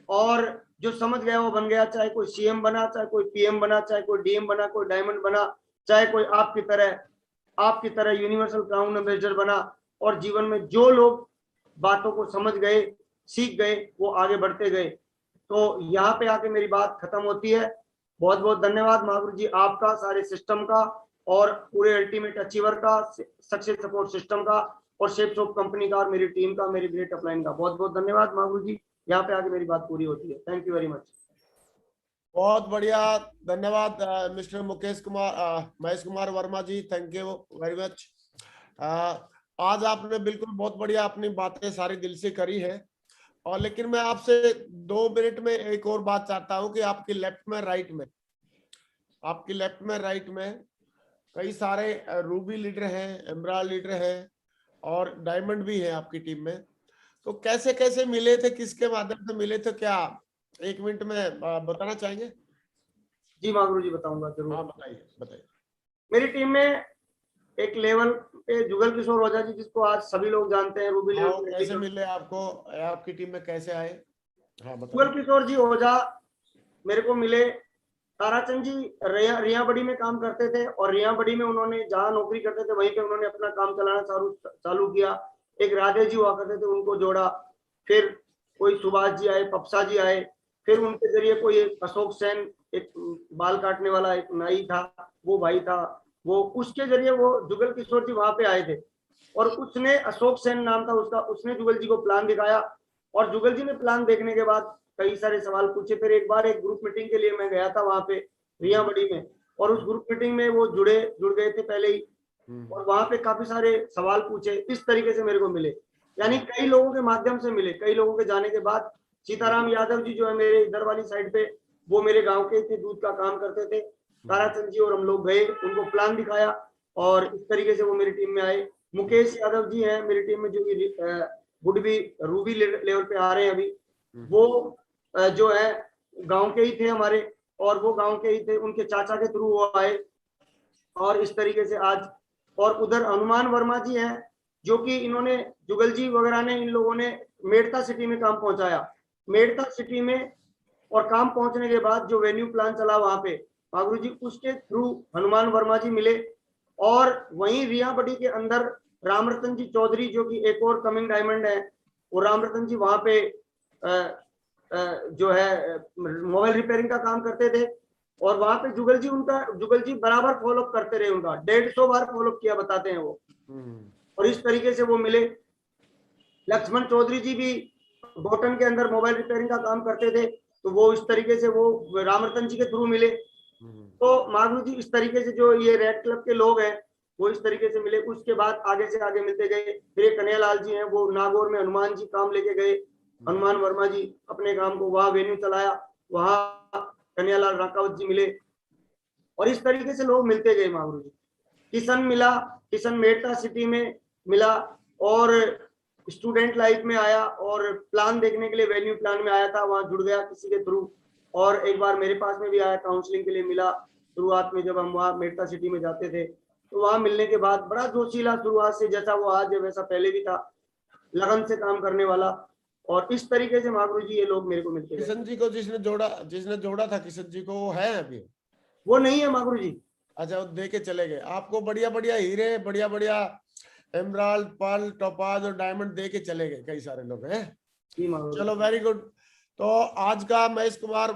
Speaker 4: और जो समझ गया वो बन गया। चाहे कोई सीएम बना, चाहे कोई पीएम बना, चाहे कोई डीएम बना, कोई डायमंड बना, चाहे कोई आपकी तरह यूनिवर्सल क्राउन एम्बेसडर बना। और जीवन में जो लोग बातों को समझ गए, सीख गए, वो आगे बढ़ते गए। तो यहाँ पे आके मेरी बात खत्म होती है। बहुत बहुत धन्यवाद महागुरु जी आपका, सारे सिस्टम का, और पूरे अल्टीमेट अचीवर का, सक्सेस सपोर्ट सिस्टम का, और शेप्स ऑफ कंपनी का, और मेरी टीम का, मेरी ग्रेट अपलाइन का। बहुत बहुत धन्यवाद महागुरु जी, यहाँ पे आके मेरी बात पूरी होती है। Thank you very much.
Speaker 2: बहुत बढ़िया, धन्यवाद mister Mahesh Kumar Verma ji, thank you very much. आज आपने बिल्कुल बहुत बढ़िया अपनी बातें सारी दिल से करी है। और लेकिन मैं आपसे 2 मिनट में एक और बात चाहता हूं कि आपकी लेफ्ट में राइट में कई सारे रूबी लीडर हैं, एमराल्ड लीडर हैं, और डायमंड भी है आपकी टीम में। तो कैसे कैसे मिले थे, किसके माध्यम से मिले थे, क्या 1 मिनट में बताना चाहेंगे?
Speaker 4: जी महागुरु जी बताऊंगा जरूर।
Speaker 2: हाँ बताइए।
Speaker 4: मेरी टीम में एक लेवल पे जुगल किशोर ओझा जी, जिसको आज सभी लोग जानते हैं, रूबी लेवल पे।
Speaker 2: कैसे मिले आपको, आपकी टीम में कैसे आए? हाँ बताइए।
Speaker 4: जुगल किशोर जी ओझा मेरे को मिले, ताराचंद जी रिया बड़ी में काम करते थे, और रिया बड़ी में उन्होंने जहाँ नौकरी करते थे वहीं पे उन्होंने अपना काम चलाना चालू किया। एक राधे जी हुआ करते थे, उनको जोड़ा। फिर कोई सुभाष जी आए, पप्सा जी आए, फिर उनके जरिए कोई अशोक सेन, एक बाल काटने वाला एक नाई था, वो भाई था, वो उसके जरिए वो जुगल किशोर जी वहां पे आए थे। और उसने, अशोक सेन नाम था उसका, उसने जुगल जी को प्लान दिखाया, और जुगल जी ने प्लान देखने के बाद कई सारे सवाल पूछे। फिर एक बार एक ग्रुप मीटिंग के लिए मैं गया था वहां पे रिया बड़ी में, और उस ग्रुप मीटिंग में वो जुड़ गए थे पहले ही, और वहां पे काफी सारे सवाल पूछे। इस तरीके से मेरे को मिले, यानी कई लोगों के माध्यम से मिले। कई लोगों के जाने के बाद सीताराम यादव जी जो है मेरे इधर वाली साइड पे, वो मेरे गांव के थे, दूध का काम करते थे। ताराचंद जी और हम लोग गए, उनको प्लान दिखाया, और इस तरीके से वो मेरी टीम में आए। मुकेश यादव जी हैं मेरी टीम में, जो रूबी लेवल पे आ रहे हैं अभी। वो जो है गांव के ही थे हमारे, और वो गांव के ही थे, उनके चाचा के थ्रू वो आए, और इस तरीके से आज। और उधर हनुमान वर्मा जी हैं, जो कि इन्होंने, जुगल जी वगैरह ने, इन लोगों ने मेड़ता सिटी में काम पहुंचाया। मेड़ता सिटी में और काम पहुंचने के बाद जो वेन्यू प्लान चला वहां पे, महागुरु जी उसके थ्रू हनुमान वर्मा जी मिले। और वहीं रिया बड़ी के अंदर रामरतन जी चौधरी, जो कि एक और कमिंग डायमंड है, वो रामरतन जी वहां पे जो है मोबाइल रिपेयरिंग का काम करते थे। और वहां पे जुगल जी बराबर फॉलो करते रहे, उनका 150 बार फॉलो किया बताते हैं वो। और इस तरीके से वो मिले। लक्ष्मण चौधरी जी भी बोटन के अंदर मोबाइल रिपेयरिंग का काम करते थे, तो वो इस तरीके से वो रामरतन जी के थ्रू मिले। तो महागुरु जी इस तरीके से जो ये रेड क्लब के लोग हैं वो इस तरीके से मिले। उसके बाद आगे से आगे मिलते गए। फिर एक कन्हैयालाल जी हैं, वो नागौर में हनुमान जी काम लेके गए। हनुमान वर्मा जी अपने काम को वहां वेन्यू चलाया, वहां कन्हैयालाल राकावत जी मिले। और इस तरीके से लोग मिलते गए महागुरु जी। किशन मिला, किशन मेड़ता सिटी में मिला और स्टूडेंट लाइफ में आया और प्लान देखने के लिए वेन्यू प्लान में आया था, वहां जुड़ गया किसी के थ्रू। और एक बार मेरे पास में भी आया, काउंसलिंग के लिए मिला शुरुआत में, जब हम वहाँ मेड़ता सिटी में जाते थे। तो वहां मिलने के बाद बड़ा जोशीला शुरुआत से, जैसा वो आज है वैसा पहले भी था, लगन से काम करने वाला। और इस तरीके से महागुरु जी ये लोग मेरे को मिलते गए।
Speaker 2: किशन जी को जिसने जोड़ा था किशन जी को, वो है अभी?
Speaker 4: वो नहीं है महागुरु जी।
Speaker 2: अच्छा, वो दे के चले गए आपको बढ़िया बढ़िया हीरे, बढ़िया बढ़िया एमराल्ड, पर्ल, टोपाज और डायमंड दे के चले गए कई सारे लोग हैं।
Speaker 4: जी महागुरु।
Speaker 2: चलो वेरी गुड। तो आज का महेश कुमार